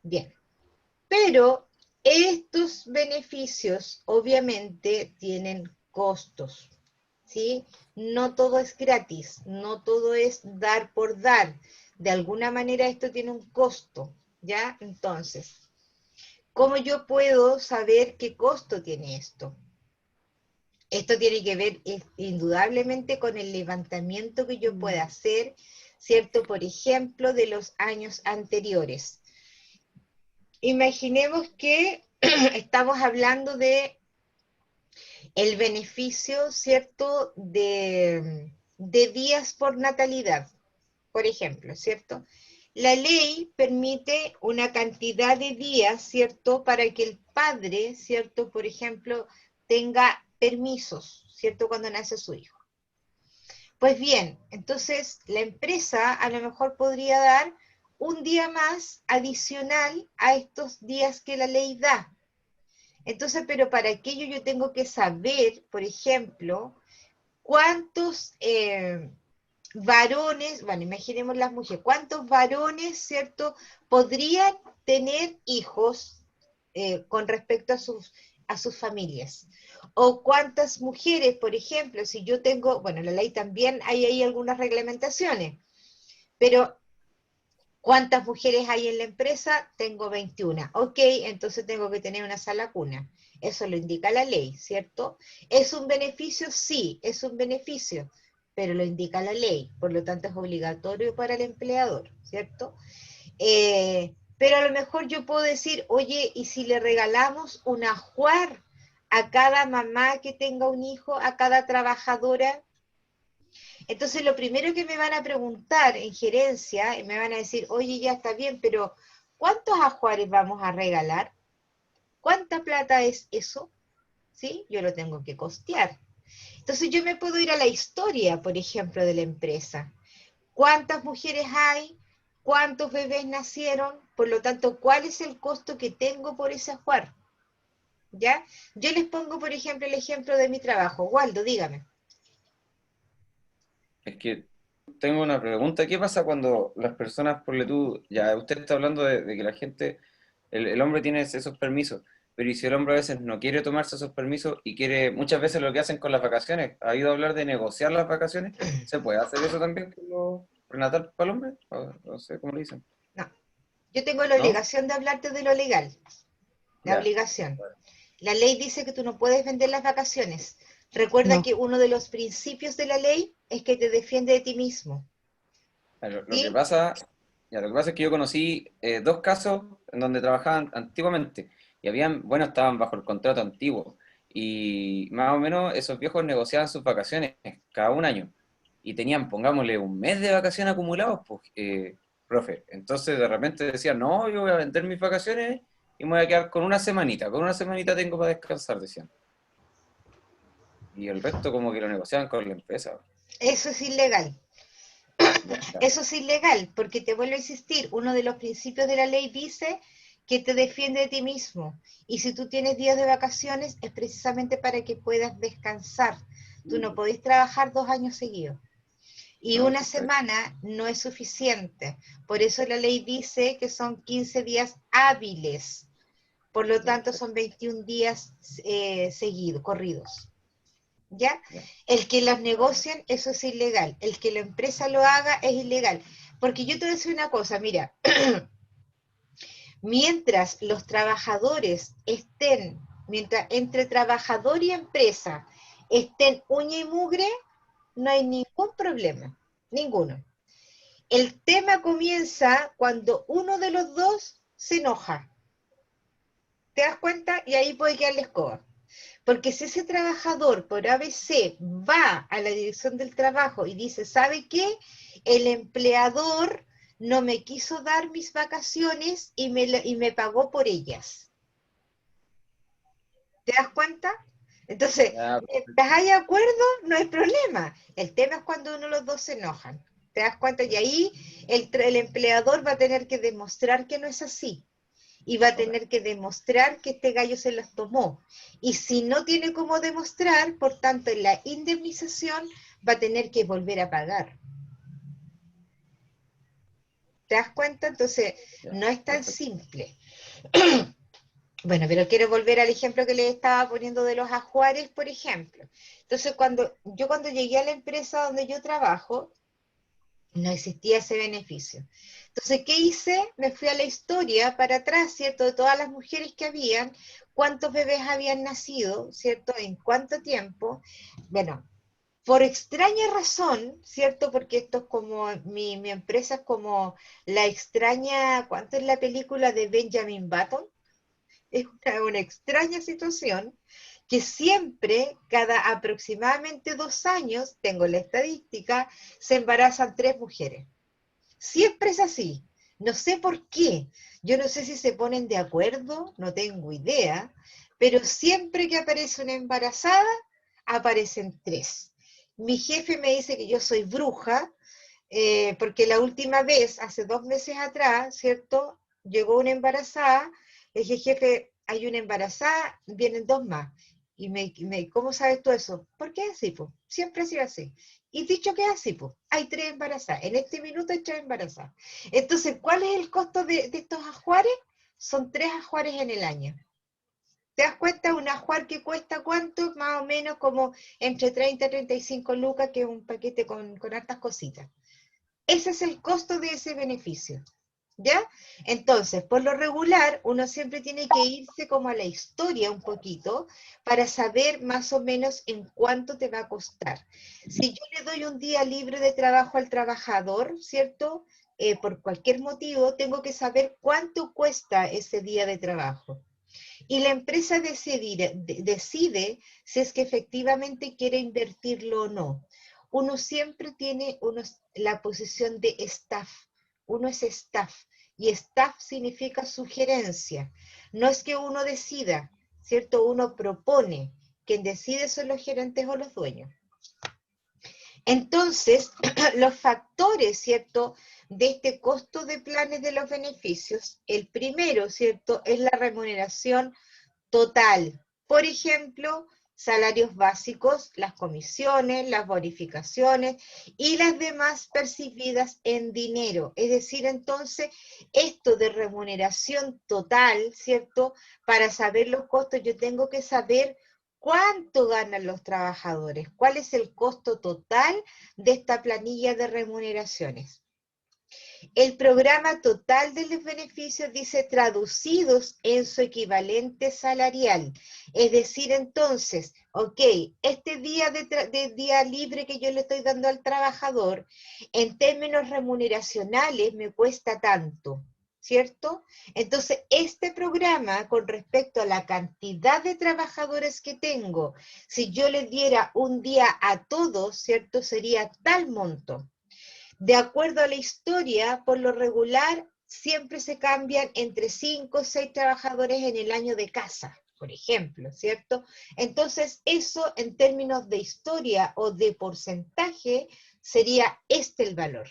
Bien, pero estos beneficios obviamente tienen costos, ¿sí? No todo es gratis, no todo es dar por dar. De alguna manera esto tiene un costo, ¿ya? Entonces, ¿cómo yo puedo saber qué costo tiene esto? Esto tiene que ver indudablemente con el levantamiento que yo pueda hacer, ¿cierto? Por ejemplo, de los años anteriores. Imaginemos que estamos hablando de el beneficio, ¿cierto? De días por natalidad, por ejemplo, ¿cierto? la ley permite una cantidad de días, ¿cierto? Para que el padre, ¿cierto? Por ejemplo, tenga permisos, ¿cierto? Cuando nace su hijo. Pues bien, entonces la empresa a lo mejor podría dar un día más adicional a estos días que la ley da. Entonces, pero para aquello yo tengo que saber, por ejemplo, cuántos varones, bueno, imaginemos las mujeres, cuántos varones, ¿cierto?, podrían tener hijos con respecto a sus familias. O cuántas mujeres, por ejemplo, si yo tengo, bueno, la ley también hay ahí algunas reglamentaciones, pero ¿cuántas mujeres hay en la empresa? Tengo 21. Ok, entonces tengo que tener una sala cuna. Eso lo indica la ley, ¿cierto? ¿Es un beneficio? Sí, es un beneficio, pero lo indica la ley, por lo tanto es obligatorio para el empleador, ¿cierto? Pero a lo mejor yo puedo decir, oye, ¿y si le regalamos un ajuar a cada mamá que tenga un hijo, a cada trabajadora? Entonces lo primero que me van a preguntar en gerencia, me van a decir, oye, ya está bien, pero ¿cuántos ajuares vamos a regalar? ¿Cuánta plata es eso? ¿Sí? Yo lo tengo que costear. Entonces yo me puedo ir a la historia, por ejemplo, de la empresa. ¿Cuántas mujeres hay? ¿Cuántos bebés nacieron? Por lo tanto, ¿cuál es el costo que tengo por ese ajuar? ¿Ya? Yo les pongo, por ejemplo, el ejemplo de mi trabajo. Waldo, dígame. Es que tengo una pregunta. ¿Qué pasa cuando las personas, ponle tú, ya usted está hablando de que la gente, el hombre tiene esos permisos, pero ¿y si el hombre a veces no quiere tomarse esos permisos y quiere, muchas veces lo que hacen con las vacaciones, ¿ha oído hablar de negociar las vacaciones? ¿Se puede hacer eso también con lo prenatal para el hombre? No sé cómo lo dicen. No, yo tengo la ¿No? obligación de hablarte de lo legal. La Ya. obligación. La ley dice que tú no puedes vender las vacaciones. Recuerda No. que uno de los principios de la ley es que te defiende de ti mismo. Lo que ¿Sí? pasa, lo que pasa es que yo conocí dos casos en donde trabajaban antiguamente y habían, bueno, estaban bajo el contrato antiguo y más o menos esos viejos negociaban sus vacaciones cada un año y tenían, pongámosle, un mes de vacaciones acumulados, pues, profe. Entonces de repente decían, no, yo voy a vender mis vacaciones y me voy a quedar con una semanita tengo para descansar, decían. Y el resto como que lo negociaban con la empresa. Eso es ilegal. Ya, Eso es ilegal, porque te vuelvo a insistir, uno de los principios de la ley dice que te defiende de ti mismo. Y si tú tienes días de vacaciones, es precisamente para que puedas descansar. Tú no podés trabajar 2 años seguidos. Y no, una perfecto. semana no es suficiente. Por eso la ley dice que son 15 días hábiles. Por lo Ya, tanto, son 21 días seguidos, corridos. ¿Ya? ya. El que los negocien, eso es ilegal. El que la empresa lo haga es ilegal. Porque yo te voy a decir una cosa, mira, mientras los trabajadores estén, mientras entre trabajador y empresa estén uña y mugre, no hay ningún problema, ninguno. El tema comienza cuando uno de los dos se enoja. ¿Te das cuenta? Y ahí puede quedar la escoba. Porque si ese trabajador por ABC va a la dirección del trabajo y dice, ¿sabe qué? El empleador no me quiso dar mis vacaciones y me pagó por ellas. ¿Te das cuenta? Entonces, Ya, mientras haya acuerdo, no hay problema. El tema es cuando uno de los dos se enojan. ¿Te das cuenta? Y ahí el empleador va a tener que demostrar que no es así. Y va a tener que demostrar que este gallo se las tomó. Y si no tiene cómo demostrar, por tanto, en la indemnización va a tener que volver a pagar. ¿Te das cuenta? Entonces, ya, no es tan perfecto. simple. Bueno, pero quiero volver al ejemplo que les estaba poniendo de los ajuares, por ejemplo. Entonces, cuando llegué a la empresa donde yo trabajo, no existía ese beneficio. Entonces, ¿qué hice? Me fui a la historia para atrás, ¿cierto? De todas las mujeres que habían, cuántos bebés habían nacido, ¿cierto? En cuánto tiempo. Bueno, por extraña razón, ¿cierto? Porque esto es como, mi empresa es como la extraña, ¿cuánto es la película de Benjamin Button? Es una extraña situación que siempre, cada aproximadamente 2 años, tengo la estadística, se embarazan 3 mujeres. Siempre es así. No sé por qué. Yo no sé si se ponen de acuerdo, no tengo idea, pero siempre que aparece una embarazada, aparecen 3. Mi jefe me dice que yo soy bruja, porque la última vez, hace 2 meses atrás, ¿cierto? Llegó una embarazada, le dije, jefe, hay una embarazada, vienen 2 más. Y ¿cómo sabes tú eso? Porque es así, pues. Siempre ha sido así. Y dicho que es así, pues. Hay 3 embarazadas. En este minuto hay 3 embarazadas. Entonces, ¿cuál es el costo de estos ajuares? Son 3 ajuares en el año. ¿Te das cuenta? Un ajuar que cuesta ¿cuánto? Más o menos como entre 30 y 35 lucas, que es un paquete con hartas cositas. Ese es el costo de ese beneficio, ¿ya? Entonces, por lo regular, uno siempre tiene que irse como a la historia un poquito para saber más o menos en cuánto te va a costar. Si yo le doy un día libre de trabajo al trabajador, ¿cierto? Por cualquier motivo, tengo que saber cuánto cuesta ese día de trabajo. Y la empresa decide si es que efectivamente quiere invertirlo o no. Uno siempre tiene la posición de staff. Uno es staff. Y staff significa sugerencia. No es que uno decida, ¿cierto? Uno propone. Quien decide son los gerentes o los dueños. Entonces, los factores, ¿cierto?, de este costo de planes de los beneficios, el primero, ¿cierto?, es la remuneración total. Por ejemplo, salarios básicos, las comisiones, las bonificaciones y las demás percibidas en dinero. Es decir, entonces, esto de remuneración total, ¿cierto? Para saber los costos, yo tengo que saber cuánto ganan los trabajadores, cuál es el costo total de esta planilla de remuneraciones. El programa total de los beneficios dice traducidos en su equivalente salarial. Es decir, entonces, ok, este día de día libre que yo le estoy dando al trabajador, en términos remuneracionales me cuesta tanto, ¿cierto? Entonces, este programa, con respecto a la cantidad de trabajadores que tengo, si yo les diera un día a todos, ¿cierto? Sería tal monto. De acuerdo a la historia, por lo regular, siempre se cambian entre 5 o 6 trabajadores en el año de casa, por ejemplo, ¿cierto? Entonces, eso en términos de historia o de porcentaje, sería este el valor,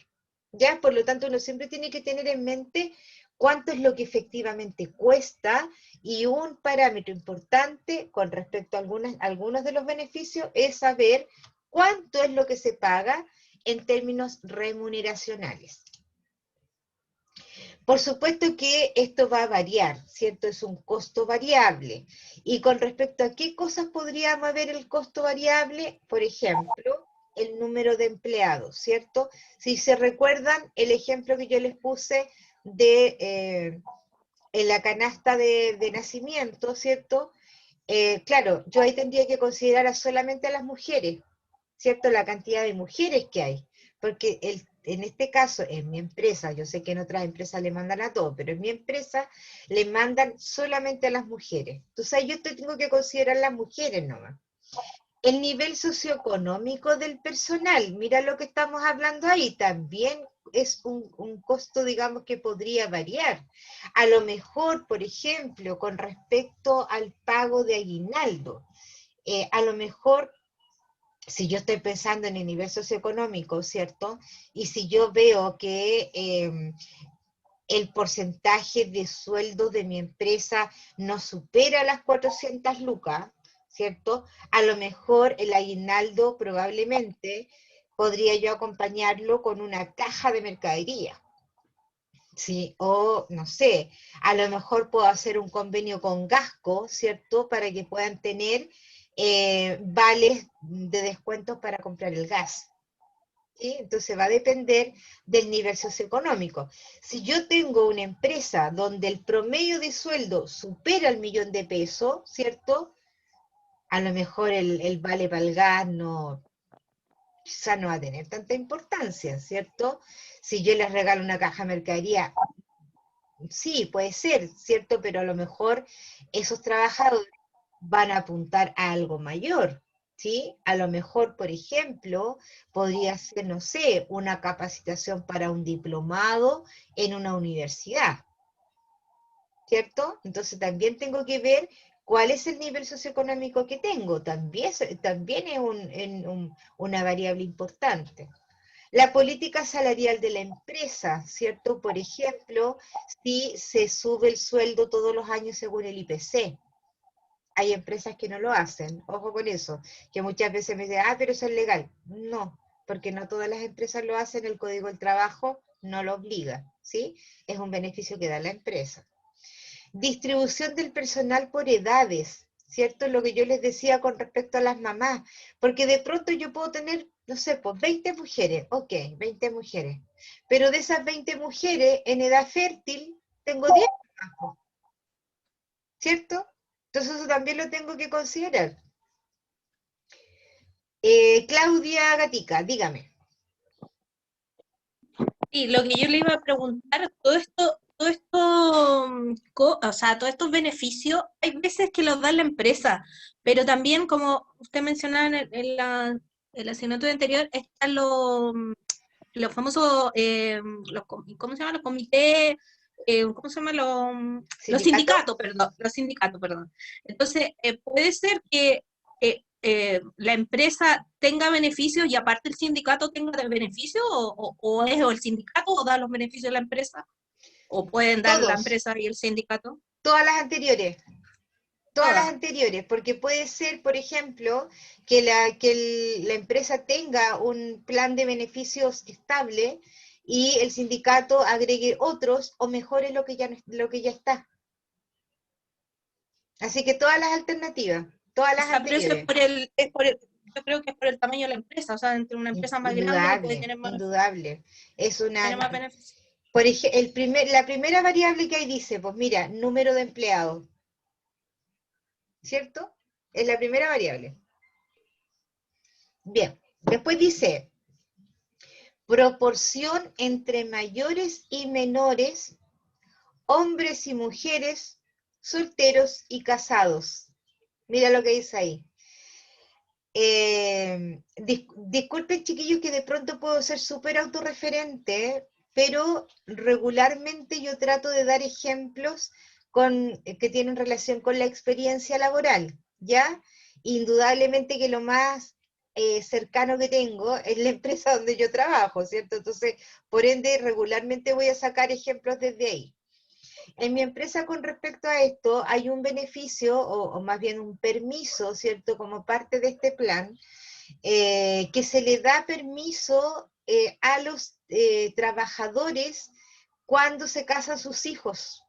¿ya? Por lo tanto, uno siempre tiene que tener en mente cuánto es lo que efectivamente cuesta, y un parámetro importante con respecto a algunos de los beneficios es saber cuánto es lo que se paga en términos remuneracionales. Por supuesto que esto va a variar, ¿cierto? Es un costo variable. Y con respecto a qué cosas podríamos ver el costo variable, por ejemplo, el número de empleados, ¿cierto? Si se recuerdan el ejemplo que yo les puse de en la canasta de nacimiento, ¿cierto? Claro, yo ahí tendría que considerar solamente a las mujeres, ¿cierto? La cantidad de mujeres que hay, porque en este caso, en mi empresa, yo sé que en otras empresas le mandan a todos, pero en mi empresa le mandan solamente a las mujeres. Entonces ahí yo tengo que considerar las mujeres nomás. El nivel socioeconómico del personal, mira lo que estamos hablando ahí, también es un costo, digamos, que podría variar. A lo mejor, por ejemplo, con respecto al pago de aguinaldo, a lo mejor si yo estoy pensando en el nivel socioeconómico, ¿cierto? Y si yo veo que el porcentaje de sueldo de mi empresa no supera las 400 lucas, ¿cierto? A lo mejor el aguinaldo probablemente podría yo acompañarlo con una caja de mercadería, ¿sí? O, no sé, a lo mejor puedo hacer un convenio con Gasco, ¿cierto? Para que puedan tener vales de descuentos para comprar el gas. ¿Sí? Entonces va a depender del nivel socioeconómico. Si yo tengo una empresa donde el promedio de sueldo supera el 1.000.000 de pesos, ¿cierto? A lo mejor el vale para el gas quizá no va a tener tanta importancia, ¿cierto? Si yo les regalo una caja de mercadería, sí, puede ser, ¿cierto? Pero a lo mejor esos trabajadores van a apuntar a algo mayor, ¿sí? A lo mejor, por ejemplo, podría ser, no sé, una capacitación para un diplomado en una universidad, ¿cierto? Entonces también tengo que ver cuál es el nivel socioeconómico que tengo, también es una variable importante. La política salarial de la empresa, ¿cierto? Por ejemplo, si se sube el sueldo todos los años según el IPC. Hay empresas que no lo hacen, ojo con eso, que muchas veces me dicen, pero eso es legal. No, porque no todas las empresas lo hacen, el Código del Trabajo no lo obliga, ¿sí? Es un beneficio que da la empresa. Distribución del personal por edades, ¿cierto? Lo que yo les decía con respecto a las mamás, porque de pronto yo puedo tener, no sé, pues 20 mujeres, ok, 20 mujeres, pero de esas 20 mujeres en edad fértil, tengo 10 mamás, ¿cierto? Entonces eso también lo tengo que considerar. Claudia Gatica, dígame. Sí, lo que yo le iba a preguntar, o sea, todos estos beneficios, hay veces que los da la empresa, pero también, como usted mencionaba en la asignatura anterior, están los famosos, ¿cómo se llaman? Los comités, ¿cómo se llama? Los sindicatos, perdón. Entonces, puede ser que la empresa tenga beneficios y aparte el sindicato tenga beneficios, o es o el sindicato o da los beneficios a la empresa, o pueden dar la Todos. empresa y el sindicato. Todas las anteriores. Todas las anteriores, porque puede ser, por ejemplo, que la empresa tenga un plan de beneficios estable y el sindicato agregue otros o mejore lo que ya está. Así que todas las alternativas, todas las Pero eso anteriores. yo creo que es por el tamaño de la empresa, o sea, entre una empresa más grande puede tener más, Indudable. Es tiene más beneficios. Por ejemplo, la primera variable que ahí dice, pues mira, número de empleados. ¿Cierto? Es la primera variable. Bien, después dice, proporción entre mayores y menores, hombres y mujeres, solteros y casados. Mira lo que dice ahí. Disculpen, chiquillos, que de pronto puedo ser súper autorreferente, pero regularmente yo trato de dar ejemplos que tienen relación con la experiencia laboral, ¿ya? Indudablemente que lo más cercano que tengo es la empresa donde yo trabajo, ¿cierto? Entonces, por ende, regularmente voy a sacar ejemplos desde ahí. En mi empresa con respecto a esto hay un beneficio, o más bien un permiso, ¿cierto? Como parte de este plan, que se le da permiso a los trabajadores cuando se casan sus hijos.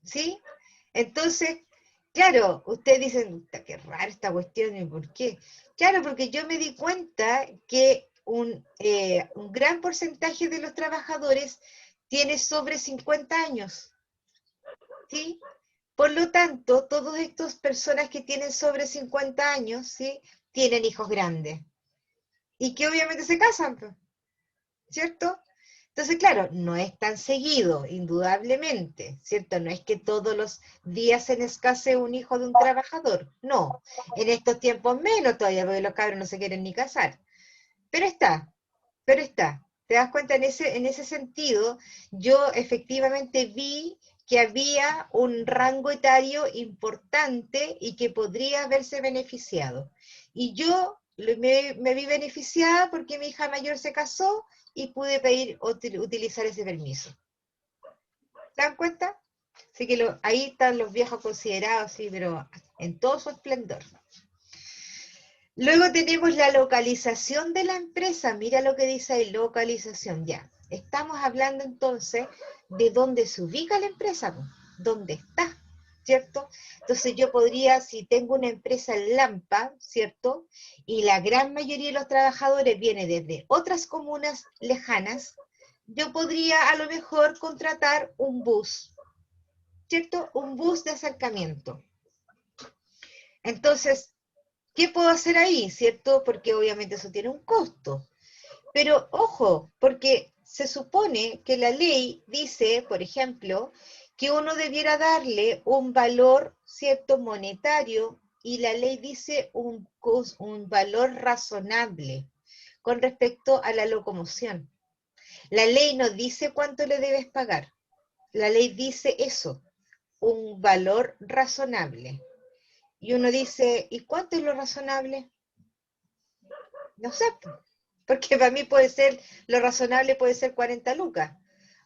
¿Sí? Entonces, claro, ustedes dicen, qué rara esta cuestión, ¿y por qué? Claro, porque yo me di cuenta que un gran porcentaje de los trabajadores tiene sobre 50 años, ¿sí? Por lo tanto, todas estas personas que tienen sobre 50 años, ¿sí? Tienen hijos grandes. Y que obviamente se casan, ¿cierto? Entonces, claro, no es tan seguido, indudablemente, ¿cierto? No es que todos los días se escasee un hijo de un trabajador, no. En estos tiempos menos todavía, porque los cabros no se quieren ni casar. Pero está. ¿Te das cuenta? En ese sentido, yo efectivamente vi que había un rango etario importante y que podría haberse beneficiado. Y yo me vi beneficiada porque mi hija mayor se casó y pude utilizar ese permiso. ¿Se dan cuenta? Así que ahí están los viejos considerados, sí, pero en todo su esplendor. Luego tenemos la localización de la empresa. Mira lo que dice ahí, localización, ya. Estamos hablando entonces de dónde se ubica la empresa, dónde está, ¿cierto? Entonces yo podría, si tengo una empresa en Lampa, ¿cierto? Y la gran mayoría de los trabajadores viene desde otras comunas lejanas, yo podría a lo mejor contratar un bus, ¿cierto? Un bus de acercamiento. Entonces, ¿qué puedo hacer ahí, cierto? Porque obviamente eso tiene un costo. Pero ojo, porque se supone que la ley dice, por ejemplo, que uno debiera darle un valor, cierto, monetario y la ley dice un valor razonable con respecto a la locomoción. La ley no dice cuánto le debes pagar. La ley dice eso, un valor razonable. Y uno dice, ¿y cuánto es lo razonable? No sé, porque para mí puede ser, lo razonable puede ser 40 lucas,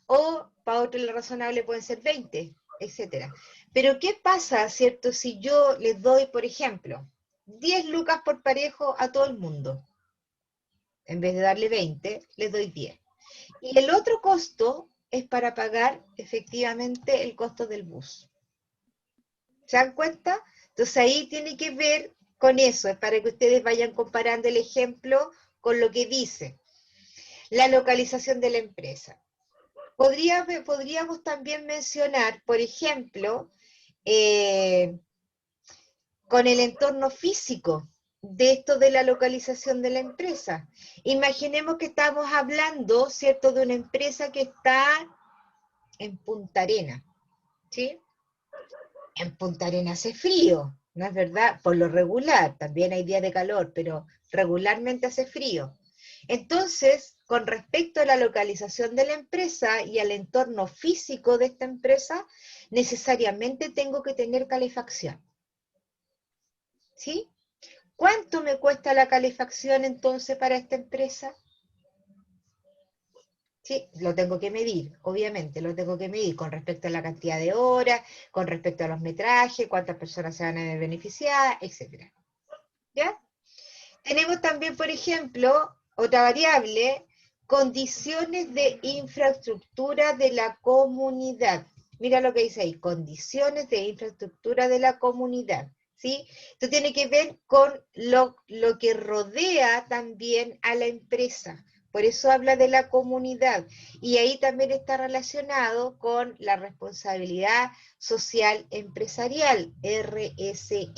o para otro lo razonable pueden ser 20, etcétera. Pero ¿qué pasa, cierto, si yo les doy, por ejemplo, 10 lucas por parejo a todo el mundo? En vez de darle 20, les doy 10. Y el otro costo es para pagar efectivamente el costo del bus. ¿Se dan cuenta? Entonces ahí tiene que ver con eso, es para que ustedes vayan comparando el ejemplo con lo que dice. La localización de la empresa. Podríamos también mencionar, por ejemplo, con el entorno físico de esto de la localización de la empresa. Imaginemos que estamos hablando, ¿cierto?, de una empresa que está en Punta Arenas, ¿sí? En Punta Arenas hace frío, ¿no es verdad? Por lo regular, también hay días de calor, pero regularmente hace frío. Entonces, con respecto a la localización de la empresa y al entorno físico de esta empresa, necesariamente tengo que tener calefacción. ¿Sí? ¿Cuánto me cuesta la calefacción entonces para esta empresa? Sí, lo tengo que medir, obviamente, lo tengo que medir con respecto a la cantidad de horas, con respecto a los metrajes, cuántas personas se van a ver beneficiadas, etc. ¿Ya? Tenemos también, por ejemplo, otra variable, condiciones de infraestructura de la comunidad. Mira lo que dice ahí, condiciones de infraestructura de la comunidad, ¿sí? Esto tiene que ver con lo que rodea también a la empresa. Por eso habla de la comunidad. Y ahí también está relacionado con la responsabilidad social empresarial, RSE,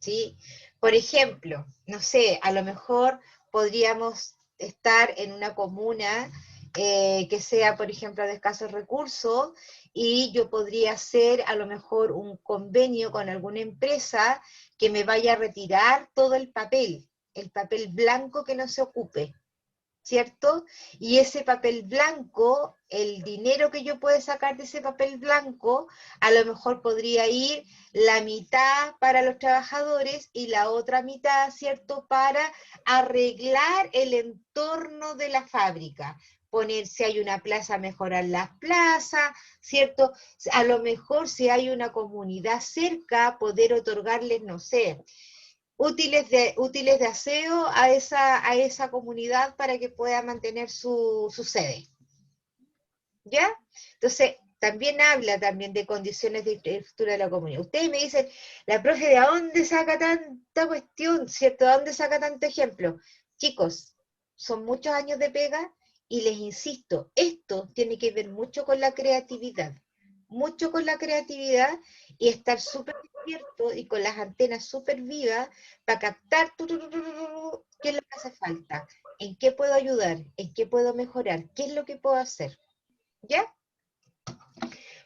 ¿sí? Por ejemplo, no sé, a lo mejor podríamos estar en una comuna que sea, por ejemplo, de escasos recursos, y yo podría hacer a lo mejor un convenio con alguna empresa que me vaya a retirar todo el papel blanco que no se ocupe, ¿cierto? Y ese papel blanco, el dinero que yo pueda sacar de ese papel blanco, a lo mejor podría ir la mitad para los trabajadores y la otra mitad, ¿cierto?, para arreglar el entorno de la fábrica. Poner, si hay una plaza, mejorar las plazas, ¿cierto? A lo mejor si hay una comunidad cerca, poder otorgarles, no sé, útiles de aseo a esa comunidad para que pueda mantener su sede. ¿Ya? Entonces, también habla también de condiciones de infraestructura de la comunidad. Ustedes me dicen, la profe, ¿de dónde saca tanta cuestión? ¿Cierto? ¿De dónde saca tanto ejemplo? Chicos, son muchos años de pega y les insisto, esto tiene que ver mucho con la creatividad. Mucho con la creatividad y estar súper despierto y con las antenas súper vivas para captar qué es lo que hace falta, en qué puedo ayudar, en qué puedo mejorar, qué es lo que puedo hacer. ¿Ya?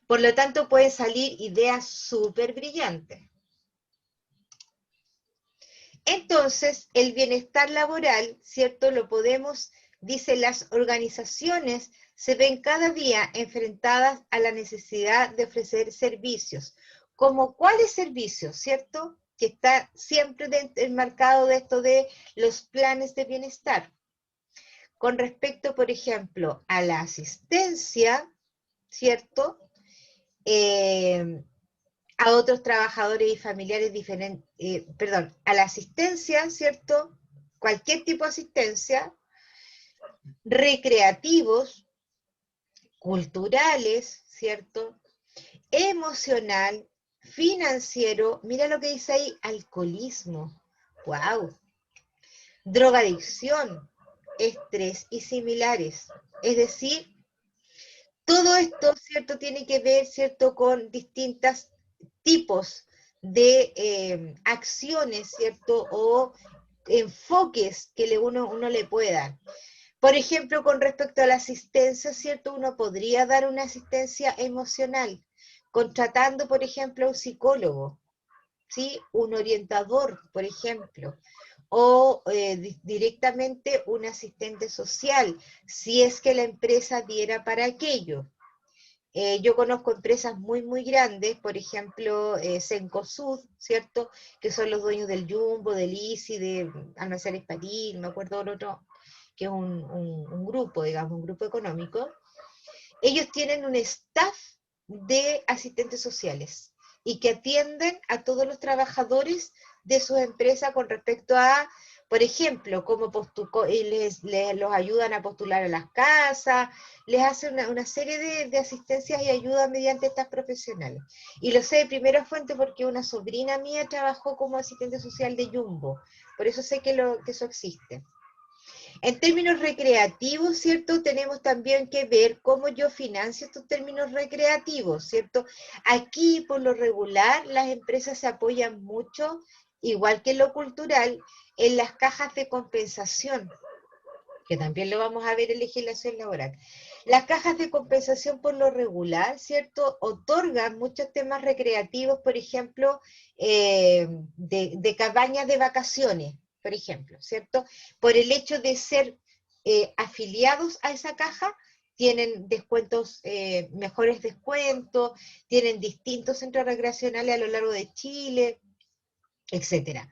Por lo tanto, pueden salir ideas súper brillantes. Entonces, el bienestar laboral, ¿cierto? Lo podemos, dice, las organizaciones se ven cada día enfrentadas a la necesidad de ofrecer servicios. ¿Como cuáles servicios, cierto? Que está siempre enmarcado de esto de los planes de bienestar. Con respecto, por ejemplo, a la asistencia, ¿cierto? A otros trabajadores y familiares diferentes, a la asistencia, ¿cierto? Cualquier tipo de asistencia, recreativos, culturales, ¿cierto? Emocional, financiero, mira lo que dice ahí, alcoholismo, wow, drogadicción, estrés y similares. Es decir, todo esto, ¿cierto?, tiene que ver, ¿cierto?, con distintos tipos de acciones, ¿cierto?, o enfoques que uno le puede dar. Por ejemplo, con respecto a la asistencia, ¿cierto?, uno podría dar una asistencia emocional, contratando, por ejemplo, a un psicólogo, ¿sí? Un orientador, por ejemplo, o directamente un asistente social, si es que la empresa diera para aquello. Yo conozco empresas muy, muy grandes, por ejemplo, Cencosud, ¿cierto? Que son los dueños del Jumbo, del Easy, de Almacenes París, me acuerdo del otro, que es un grupo, digamos, un grupo económico. Ellos tienen un staff de asistentes sociales y que atienden a todos los trabajadores de sus empresas con respecto a, por ejemplo, cómo los ayudan a postular a las casas, les hacen una serie de asistencias y ayuda mediante estas profesionales. Y lo sé de primera fuente porque una sobrina mía trabajó como asistente social de Jumbo, por eso sé que eso existe. En términos recreativos, ¿cierto? Tenemos también que ver cómo yo financio estos términos recreativos, ¿cierto? Aquí, por lo regular, las empresas se apoyan mucho, igual que en lo cultural, en las cajas de compensación, que también lo vamos a ver en legislación laboral. Las cajas de compensación, por lo regular, ¿cierto? Otorgan muchos temas recreativos, por ejemplo, de cabañas de vacaciones, por ejemplo, ¿cierto? Por el hecho de ser afiliados a esa caja, tienen descuentos, mejores descuentos, tienen distintos centros recreacionales a lo largo de Chile, etcétera.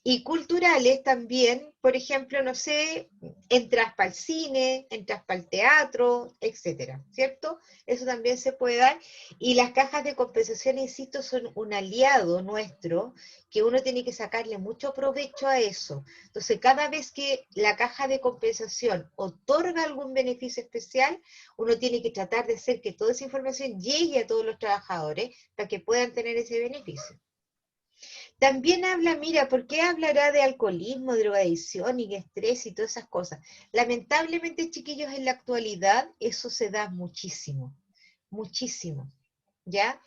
Y culturales también, por ejemplo, no sé, entras para el cine, entras para el teatro, etcétera, ¿cierto? Eso también se puede dar. Y las cajas de compensación, insisto, son un aliado nuestro, que uno tiene que sacarle mucho provecho a eso. Entonces, cada vez que la caja de compensación otorga algún beneficio especial, uno tiene que tratar de hacer que toda esa información llegue a todos los trabajadores para que puedan tener ese beneficio. También habla, mira, ¿por qué hablará de alcoholismo, drogadicción y estrés y todas esas cosas? Lamentablemente, chiquillos, en la actualidad eso se da muchísimo, muchísimo, ¿ya?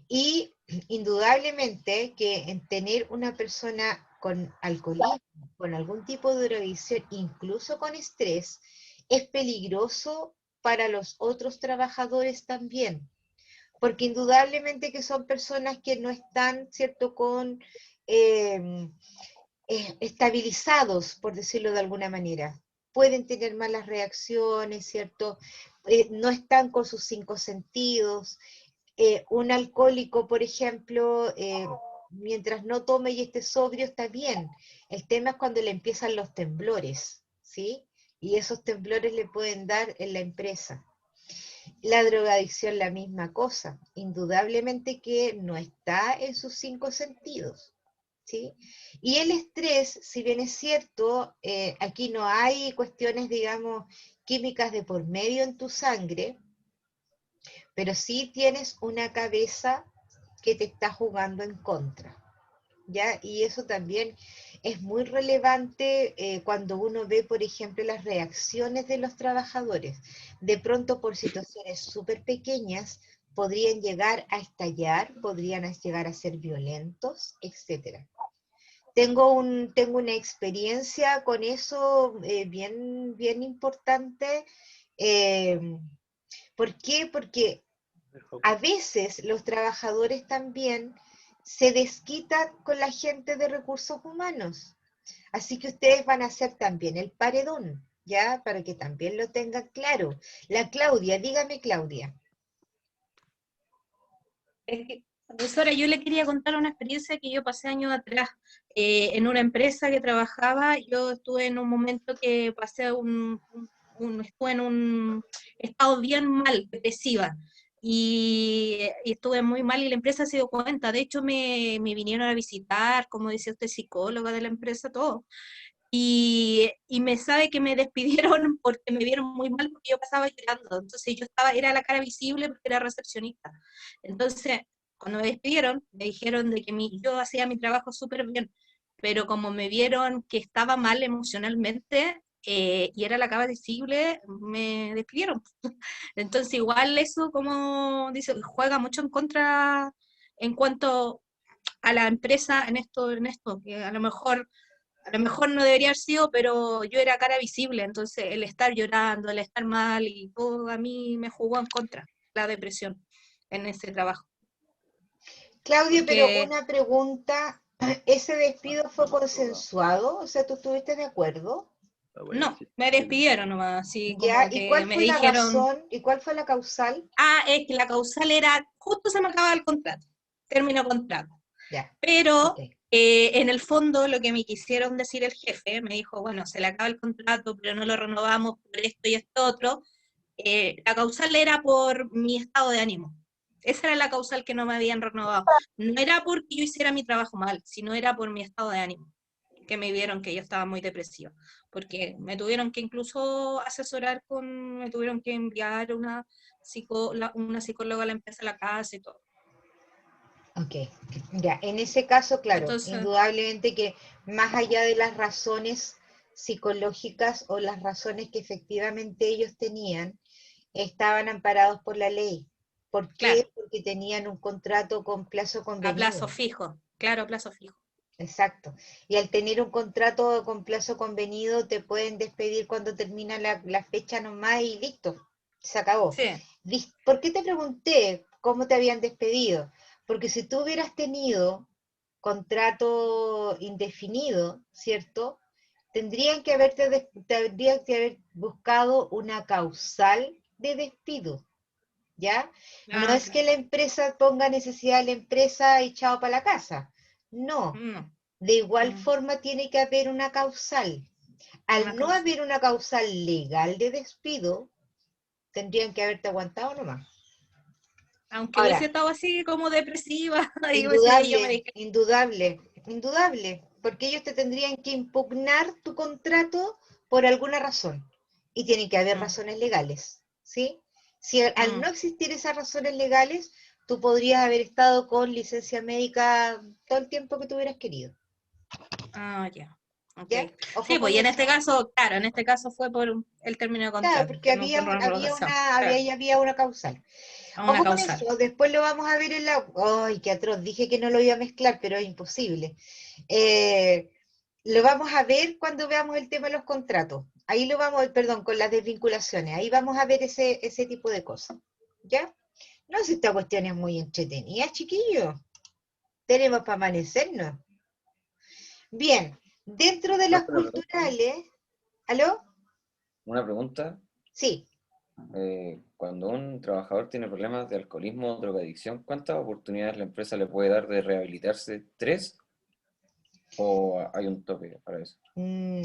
Y indudablemente que en tener una persona con alcoholismo, con algún tipo de drogadicción, incluso con estrés, es peligroso para los otros trabajadores también, porque indudablemente que son personas que no están, ¿cierto?, estabilizados, por decirlo de alguna manera. Pueden tener malas reacciones, ¿cierto? No están con sus 5 sentidos. Un alcohólico, por ejemplo, mientras no tome y esté sobrio, está bien. El tema es cuando le empiezan los temblores, ¿sí? Y esos temblores le pueden dar en la empresa. La drogadicción, la misma cosa. Indudablemente que no está en sus 5 sentidos, ¿sí? Y el estrés, si bien es cierto, aquí no hay cuestiones, digamos, químicas de por medio en tu sangre, pero sí tienes una cabeza que te está jugando en contra, ¿ya? Y eso también es muy relevante cuando uno ve, por ejemplo, las reacciones de los trabajadores. De pronto, por situaciones súper pequeñas, podrían llegar a estallar, podrían llegar a ser violentos, etc. Tengo una experiencia con eso bien, bien importante. ¿Por qué? Porque a veces los trabajadores también se desquitan con la gente de recursos humanos. Así que ustedes van a hacer también el paredón, ¿ya? Para que también lo tengan claro. La Claudia, dígame, Claudia. Profesora, yo le quería contar una experiencia que yo pasé años atrás. En una empresa que trabajaba, yo estuve en un momento que pasé estuve en un estado bien mal, depresiva, y estuve muy mal y la empresa se dio cuenta. De hecho, me vinieron a visitar, como decía usted, psicóloga de la empresa, todo. Y me sabe que me despidieron porque me vieron muy mal porque yo pasaba llorando. Entonces era la cara visible porque era recepcionista. Entonces, cuando me despidieron, me dijeron de que yo hacía mi trabajo súper bien, pero como me vieron que estaba mal emocionalmente y era la cara visible, me despidieron. Entonces, igual eso, como dice, juega mucho en contra en cuanto a la empresa en esto, que a lo mejor no debería haber sido, pero yo era cara visible, entonces el estar llorando, el estar mal y todo a mí me jugó en contra, la depresión en ese trabajo. Claudia, pero Porque una pregunta, ¿ese despido fue consensuado? O sea, ¿tú estuviste de acuerdo? no, me despidieron nomás, así ¿Ya? como ¿Y que cuál me fue la dijeron, razón? ¿Y cuál fue la causal? es que la causal era, justo se me acaba el contrato, término contrato. Ya, Pero ok. en el fondo lo que me quisieron decir el jefe, me dijo, bueno, se le acaba el contrato, pero no lo renovamos por esto y esto otro. La causal era por mi estado de ánimo. Esa era la causal que no me habían renovado. No era porque yo hiciera mi trabajo mal, sino era por mi estado de ánimo, que me vieron que yo estaba muy depresiva, porque me tuvieron que incluso asesorar me tuvieron que enviar una psicóloga a la empresa a la casa y todo. Ok, ya, en ese caso, claro, Entonces, indudablemente que más allá de las razones psicológicas o las razones que efectivamente ellos tenían, estaban amparados por la ley. ¿Por claro, qué? Porque tenían un contrato con plazo a plazo convenido. fijo, claro, a plazo fijo. Exacto. Y al tener un contrato con plazo convenido, te pueden despedir cuando termina la fecha nomás y listo, se acabó. Sí. ¿Por qué te pregunté cómo te habían despedido? Porque si tú hubieras tenido contrato indefinido, ¿cierto? Tendrían que tendrían que haber buscado una causal de despido, ¿ya? No Ah, es que claro. la empresa ponga necesidad de la empresa y chao para la casa. No. No, De igual mm, forma tiene que haber una causal. una Al no causal. haber una causal legal de despido, tendrían que haberte aguantado nomás. Aunque hubiese Ahora, estado así como depresiva, y yo me indudable, dije, indudable, indudable, porque ellos te tendrían que impugnar tu contrato por alguna razón. Y tienen que haber mm, razones legales, ¿sí? Si al mm, no existir esas razones legales, tú podrías haber estado con licencia médica todo el tiempo que tú hubieras querido, ya. Ok. ¿ya? Sí, Ojo pues con y en este eso. caso, claro, en este caso fue por el término de Claro, contrato, porque que no fue una renovación. Claro, había una causal. una Ojo con causal. eso, después lo vamos a ver en la... ¡Ay, qué atroz! Dije que no lo iba a mezclar, pero es imposible. Eh, lo vamos a ver cuando veamos el tema de los contratos. Ahí lo vamos, perdón, con las desvinculaciones. Ahí vamos a ver ese tipo de cosas. ¿Ya? No sé, si esta cuestión es muy entretenida, chiquillos. Tenemos para amanecernos. Bien, dentro de las Profe, una pregunta. culturales... ¿Aló? Una pregunta. Sí. Cuando un trabajador tiene problemas de alcoholismo o drogadicción, ¿cuántas oportunidades la empresa le puede dar de rehabilitarse? ¿3? ¿O hay un tope para eso?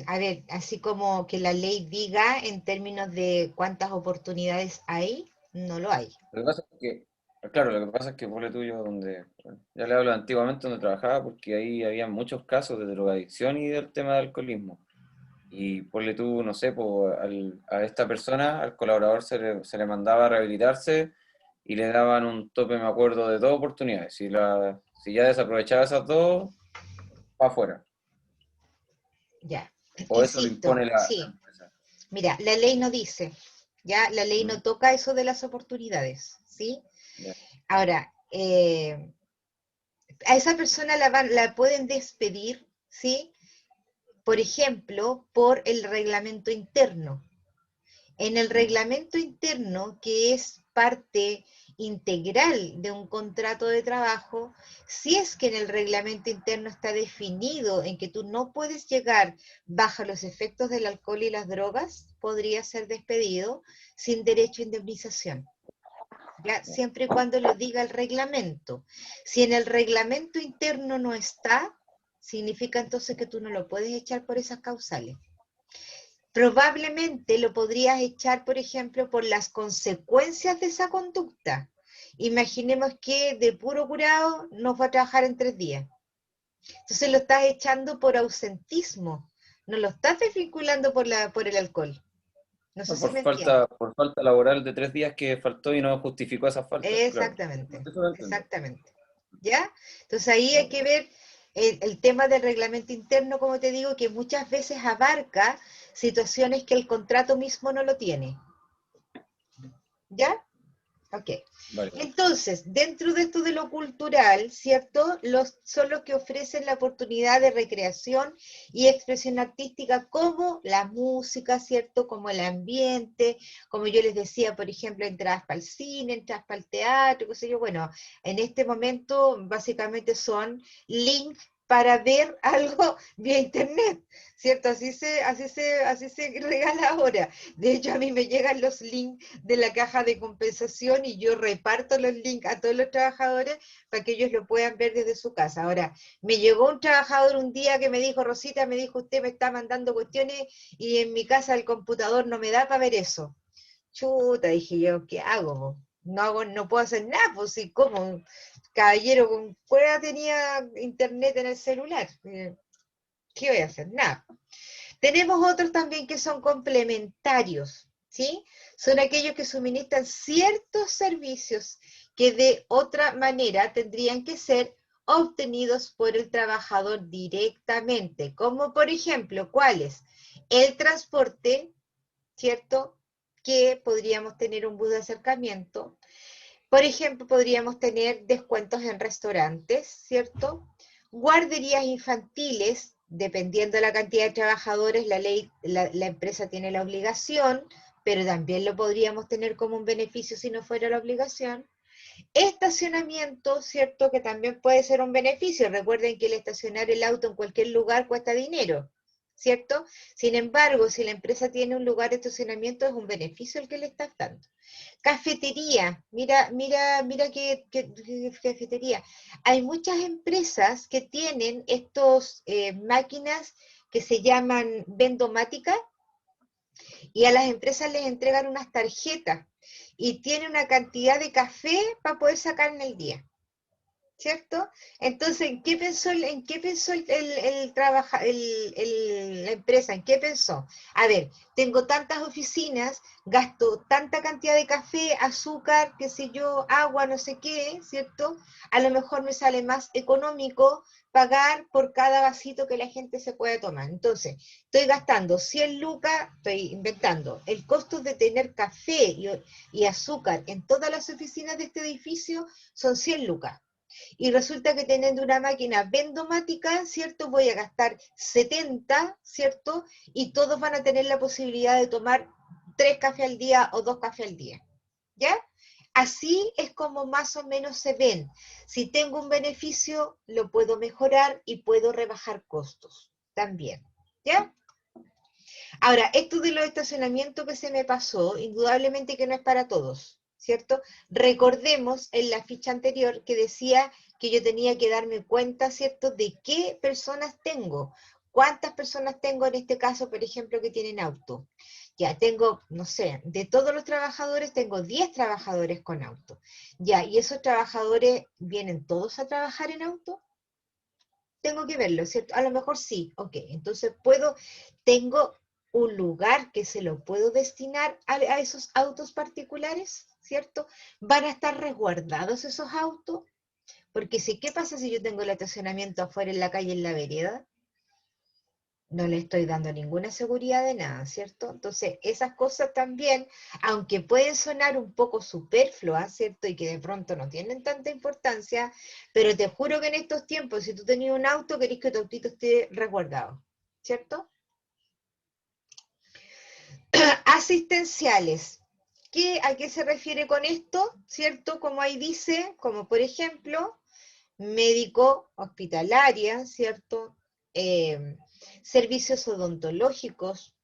A ver, así como que la ley diga en términos de cuántas oportunidades hay, no lo hay. Lo que pasa es que, claro, lo que pasa es que ponle tuyo donde, bueno, ya le hablo antiguamente donde trabajaba, porque ahí había muchos casos de drogadicción y del tema de alcoholismo. Y ponle tú, no sé, pues, a esta persona, al colaborador, se le mandaba a rehabilitarse y le daban un tope, me acuerdo, de 2 oportunidades. Si ya desaprovechaba esas dos, para afuera. Ya, O eso lo insisto, impone la sí. empresa. Mira, la ley no dice, ya, la ley ¿Mm? no toca eso de las oportunidades, ¿sí? Ya. Ahora, a esa persona la pueden despedir, ¿sí? Por ejemplo, por el reglamento interno. En el ¿Mm? reglamento interno, que es parte integral de un contrato de trabajo, si es que en el reglamento interno está definido en que tú no puedes llegar bajo los efectos del alcohol y las drogas, podría ser despedido sin derecho a indemnización. ¿Ya? Ya. Siempre y cuando lo diga el reglamento. Si en el reglamento interno no está, significa entonces que tú no lo puedes echar por esas causales. Probablemente lo podrías echar, por ejemplo, por las consecuencias de esa conducta. Imaginemos que de puro curado no fue a trabajar en 3 días. Entonces lo estás echando por ausentismo, no lo estás desvinculando por el alcohol. No sé No, si me entiendes. por falta laboral de 3 días que faltó y no justificó esas faltas, claro. Exactamente, Eso lo entiendo. exactamente. ¿Ya? Entonces ahí hay Ya. que ver el tema del reglamento interno, como te digo, que muchas veces abarca situaciones que el contrato mismo no lo tiene. ¿Ya? Ok. Vale. Entonces, dentro de esto de lo cultural, ¿cierto? Son los que ofrecen la oportunidad de recreación y expresión artística, como la música, ¿cierto? Como el ambiente, como yo les decía, por ejemplo, entradas para el cine, entradas para el teatro, qué sé yo. Bueno, en este momento básicamente son links para ver algo vía internet, ¿cierto? Así se regala ahora. De hecho, a mí me llegan los links de la caja de compensación y yo reparto los links a todos los trabajadores para que ellos lo puedan ver desde su casa. Ahora, me llegó un trabajador un día que me dijo, Rosita, me dijo, usted me está mandando cuestiones y en mi casa el computador no me da para ver eso. Chuta, dije yo, ¿qué hago? No puedo hacer nada, pues sí, ¿cómo? Caballero, ¿con cuál tenía internet en el celular? ¿Qué voy a hacer? Nada. Tenemos otros también que son complementarios, ¿sí? Son aquellos que suministran ciertos servicios que de otra manera tendrían que ser obtenidos por el trabajador directamente, como por ejemplo, ¿cuáles? El transporte, ¿cierto? Que podríamos tener un bus de acercamiento. Por ejemplo, podríamos tener descuentos en restaurantes, ¿cierto? Guarderías infantiles, dependiendo de la cantidad de trabajadores, la empresa tiene la obligación, pero también lo podríamos tener como un beneficio si no fuera la obligación. Estacionamiento, ¿cierto? Que también puede ser un beneficio. Recuerden que el estacionar el auto en cualquier lugar cuesta dinero, ¿cierto? Sin embargo, si la empresa tiene un lugar de estacionamiento, es un beneficio el que le está dando. Cafetería, mira qué cafetería. Hay muchas empresas que tienen estos máquinas que se llaman vendomática y a las empresas les entregan unas tarjetas y tienen una cantidad de café para poder sacar en el día, ¿cierto? Entonces, ¿en qué pensó la empresa? ¿En qué pensó? A ver, tengo tantas oficinas, gasto tanta cantidad de café, azúcar, qué sé yo, agua, no sé qué, ¿cierto? A lo mejor me sale más económico pagar por cada vasito que la gente se puede tomar. Entonces, estoy gastando 100 lucas, estoy inventando, el costo de tener café y azúcar en todas las oficinas de este edificio son 100 lucas. Y resulta que teniendo una máquina vendomática, ¿cierto? Voy a gastar 70, ¿cierto? Y todos van a tener la posibilidad de tomar 3 cafés al día o 2 cafés al día, ¿ya? Así es como más o menos se ven. Si tengo un beneficio, lo puedo mejorar y puedo rebajar costos también, ¿ya? Ahora, esto de los estacionamientos que se me pasó, indudablemente que no es para todos, ¿cierto? Recordemos en la ficha anterior que decía que yo tenía que darme cuenta, ¿cierto?, de qué personas tengo. ¿Cuántas personas tengo en este caso, por ejemplo, que tienen auto? Ya tengo, no sé, de todos los trabajadores tengo 10 trabajadores con auto. Ya, ¿y esos trabajadores vienen todos a trabajar en auto? Tengo que verlo, ¿cierto? A lo mejor sí, ok. Entonces tengo un lugar que se lo puedo destinar a esos autos particulares, ¿cierto? ¿Van a estar resguardados esos autos? Porque si, ¿qué pasa si yo tengo el estacionamiento afuera en la calle, en la vereda? No le estoy dando ninguna seguridad de nada, ¿cierto? Entonces, esas cosas también, aunque pueden sonar un poco superfluas, ¿cierto? Y que de pronto no tienen tanta importancia, pero te juro que en estos tiempos, si tú tenías un auto, querés que tu autito esté resguardado, ¿cierto? Asistenciales. ¿A qué se refiere con esto? ¿Cierto? Como ahí dice, como por ejemplo, médico hospitalaria, ¿cierto? Servicios odontológicos,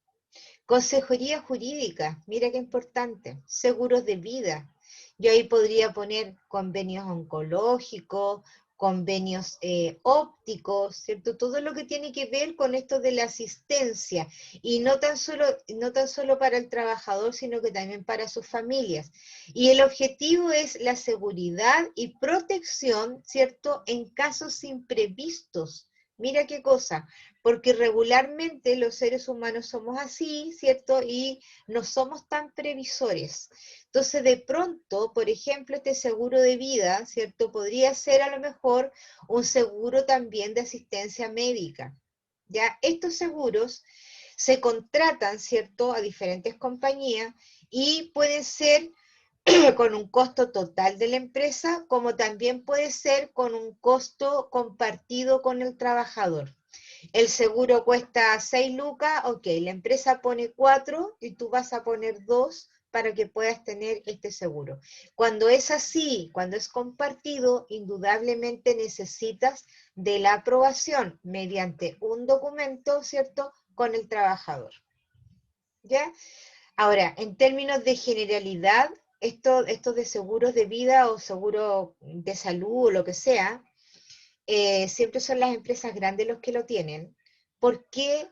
consejería jurídica, mira qué importante, seguros de vida. Yo ahí podría poner convenios oncológicos, convenios ópticos, ¿cierto? Todo lo que tiene que ver con esto de la asistencia, y no tan solo para el trabajador, sino que también para sus familias. Y el objetivo es la seguridad y protección, ¿cierto?, en casos imprevistos. Mira qué cosa, porque regularmente los seres humanos somos así, ¿cierto? Y no somos tan previsores. Entonces, de pronto, por ejemplo, este seguro de vida, ¿cierto? Podría ser a lo mejor un seguro también de asistencia médica. ¿Ya? Estos seguros se contratan, ¿cierto?, a diferentes compañías y pueden ser con un costo total de la empresa, como también puede ser con un costo compartido con el trabajador. El seguro cuesta 6 lucas, ok, la empresa pone 4 y tú vas a poner 2 para que puedas tener este seguro. Cuando es así, cuando es compartido, indudablemente necesitas de la aprobación mediante un documento, ¿cierto?, con el trabajador. ¿Ya? Ahora, en términos de generalidad, esto de seguros de vida o seguro de salud o lo que sea, siempre son las empresas grandes los que lo tienen. ¿Por qué?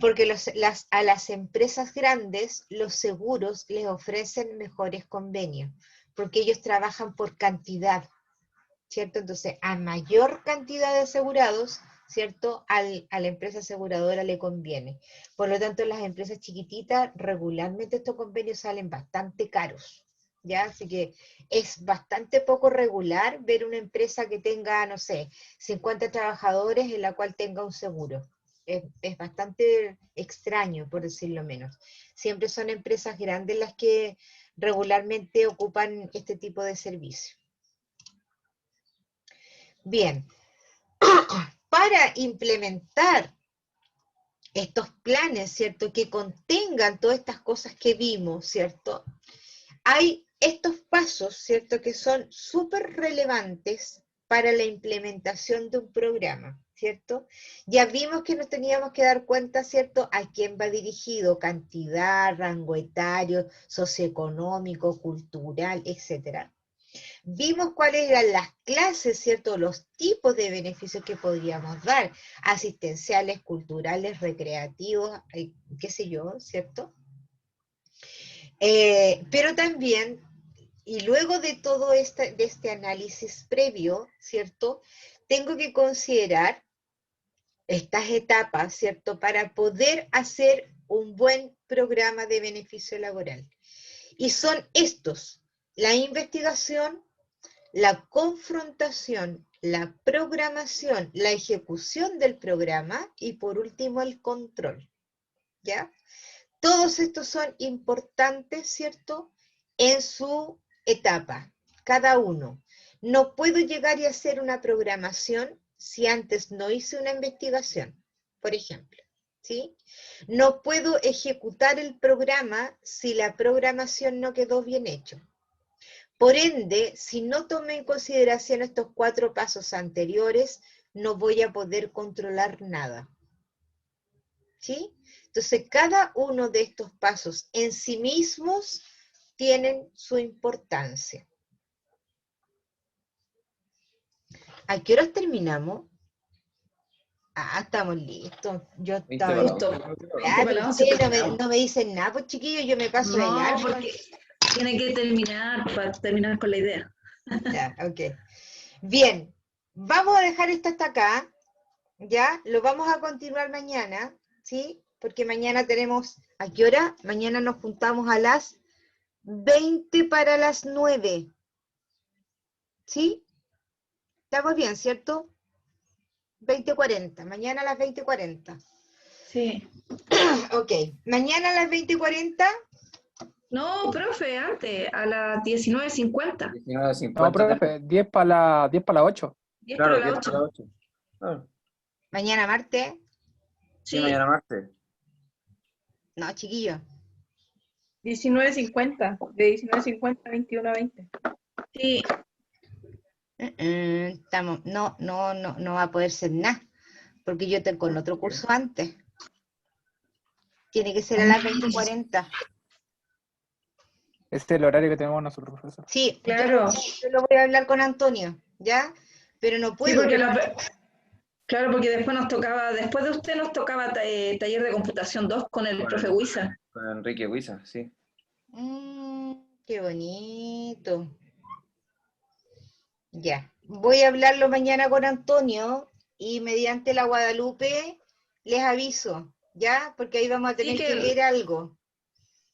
Porque a las empresas grandes los seguros les ofrecen mejores convenios, porque ellos trabajan por cantidad, ¿cierto? Entonces, a mayor cantidad de asegurados, ¿cierto? A la empresa aseguradora le conviene. Por lo tanto, las empresas chiquititas, regularmente estos convenios salen bastante caros, ¿ya? Así que es bastante poco regular ver una empresa que tenga, no sé, 50 trabajadores en la cual tenga un seguro. Es bastante extraño, por decirlo menos. Siempre son empresas grandes las que regularmente ocupan este tipo de servicio. Bien, para implementar estos planes, ¿cierto? Que contengan todas estas cosas que vimos, ¿cierto? Hay estos pasos, ¿cierto? Que son súper relevantes para la implementación de un programa, ¿cierto? Ya vimos que nos teníamos que dar cuenta, ¿cierto? A quién va dirigido, cantidad, rango etario, socioeconómico, cultural, etcétera. Vimos cuáles eran las clases, ¿cierto? Los tipos de beneficios que podríamos dar, asistenciales, culturales, recreativos, qué sé yo, ¿cierto? Pero también, y luego de todo de este análisis previo, ¿cierto? Tengo que considerar estas etapas, ¿cierto? Para poder hacer un buen programa de beneficio laboral. Y son estos: la investigación, la confrontación, la programación, la ejecución del programa y por último el control, ¿ya? Todos estos son importantes, ¿cierto?, en su etapa, cada uno. No puedo llegar y hacer una programación si antes no hice una investigación, por ejemplo, ¿sí? No puedo ejecutar el programa si la programación no quedó bien hecho. Por ende, si no tomé en consideración estos 4 pasos anteriores, no voy a poder controlar nada. ¿Sí? Entonces, cada uno de estos pasos en sí mismos tienen su importancia. ¿A qué horas terminamos? Ah, estamos listos. Yo estaba... Listo. No me dicen nada, pues chiquillos, yo me paso de largo. No, porque tiene que terminar para terminar con la idea. Ya, ok. Bien, vamos a dejar esto hasta acá, ¿ya? Lo vamos a continuar mañana, ¿sí? Porque mañana tenemos, ¿a qué hora? Mañana nos juntamos a las 20 para las 9. ¿Sí? Estamos bien, ¿cierto? 20:40, mañana a las 20:40. Sí. Ok, mañana a las 20:40. No, profe, antes, a las 19:50. 19:50. No, profe, 10 para las 8. 10 Claro, para 10 las para 8. las 8. Claro. Mañana martes. Sí, mañana martes. No, chiquillo. 19:50, de 19:50 a 21:20. Sí. No va a poder ser nada, porque yo tengo el otro curso antes. Tiene que ser a las 20:40. Este es el horario que tenemos nosotros, profesor. Sí, Claro. yo lo voy a hablar con Antonio, ¿ya? Pero no Sí, puedo. porque claro, porque después después de usted nos tocaba taller de computación 2 con el profe Huiza. Con Enrique Huiza, sí. Qué bonito. Ya, voy a hablarlo mañana con Antonio y mediante la Guadalupe les aviso, ¿ya? Porque ahí vamos a tener que ver algo.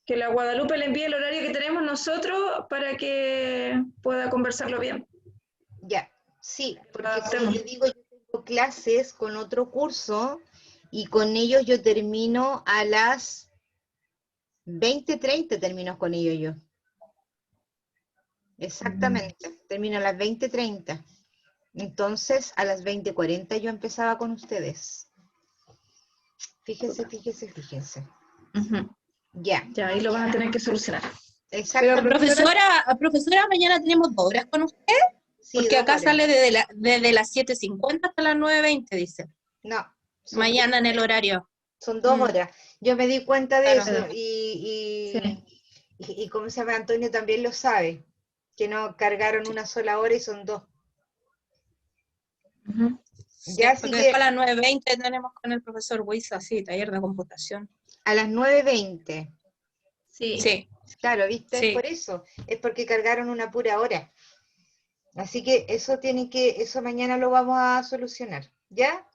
Que la Guadalupe le envíe el horario que tenemos nosotros para que pueda conversarlo bien. Ya, sí, porque como yo digo, yo tengo clases con otro curso y con ellos yo termino a las 20:30, termino con ellos yo. Exactamente, termino a las 20:30. Entonces, a las 20:40 yo empezaba con ustedes. Fíjense. Ujú. Ya, Ya, ahí lo van a tener que solucionar. exactamente. Profesora, mañana tenemos 2 horas con usted, Sí, porque 2 acá horas. sale desde las 7:50 hasta las 9:20, dice. No, son Mañana en el horario. Son 2 horas. Yo me di cuenta de Claro. eso y Sí. ¿cómo se llama? Antonio también lo sabe, que no cargaron una sola hora y son 2. Ujú. Ya, así Porque que después a las 9:20 tenemos con el profesor Huiza, sí, taller de computación. a las 9:20. Sí. Sí, Claro, ¿viste? Sí. Por eso. Es porque cargaron una pura hora. Así que eso mañana lo vamos a solucionar. ¿Ya?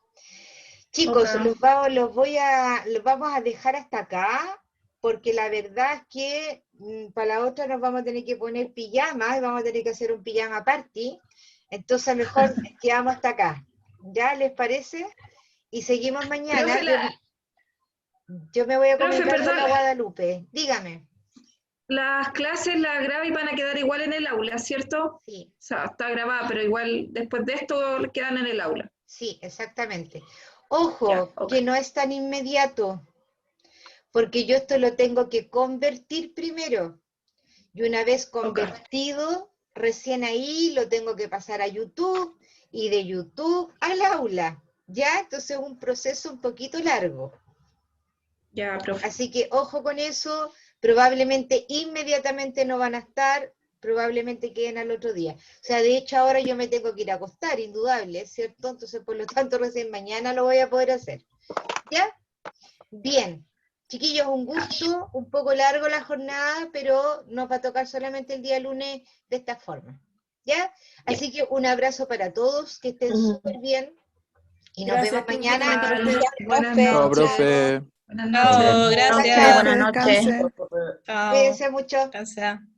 Chicos, Ok. los vamos a dejar hasta acá, porque la verdad es que para la otra nos vamos a tener que poner pijama y vamos a tener que hacer un pijama party. Entonces mejor quedamos hasta acá. ¿Ya les parece? Y seguimos mañana. Profe, Yo me voy a Profe, comunicar con perdón. la Guadalupe. Dígame. Las clases, las graba y van a quedar igual en el aula, ¿cierto? Sí. O sea, está grabada, pero igual después de esto quedan en el aula. Sí, exactamente. Ojo, Ya, ok. que no es tan inmediato, porque yo esto lo tengo que convertir primero. Y una vez convertido, recién ahí lo tengo que pasar a YouTube y de YouTube al aula. ¿Ya? Entonces es un proceso un poquito largo. Ya, profe. Así que ojo con eso, probablemente inmediatamente no van a estar, probablemente queden al otro día. O sea, de hecho ahora yo me tengo que ir a acostar, indudable, ¿cierto? Entonces, por lo tanto, recién mañana lo voy a poder hacer. ¿Ya? Bien. Chiquillos, un gusto, un poco largo la jornada, pero nos va a tocar solamente el día lunes de esta forma. ¿Ya? Así que un abrazo para todos, que estén súper bien. Y nos Gracias, vemos mañana. Igual. Buenas Chao, noches. profe. Buenas Chao, noches. gracias. Chao. Buenas noches. Chao. Cuídense mucho. Gracias.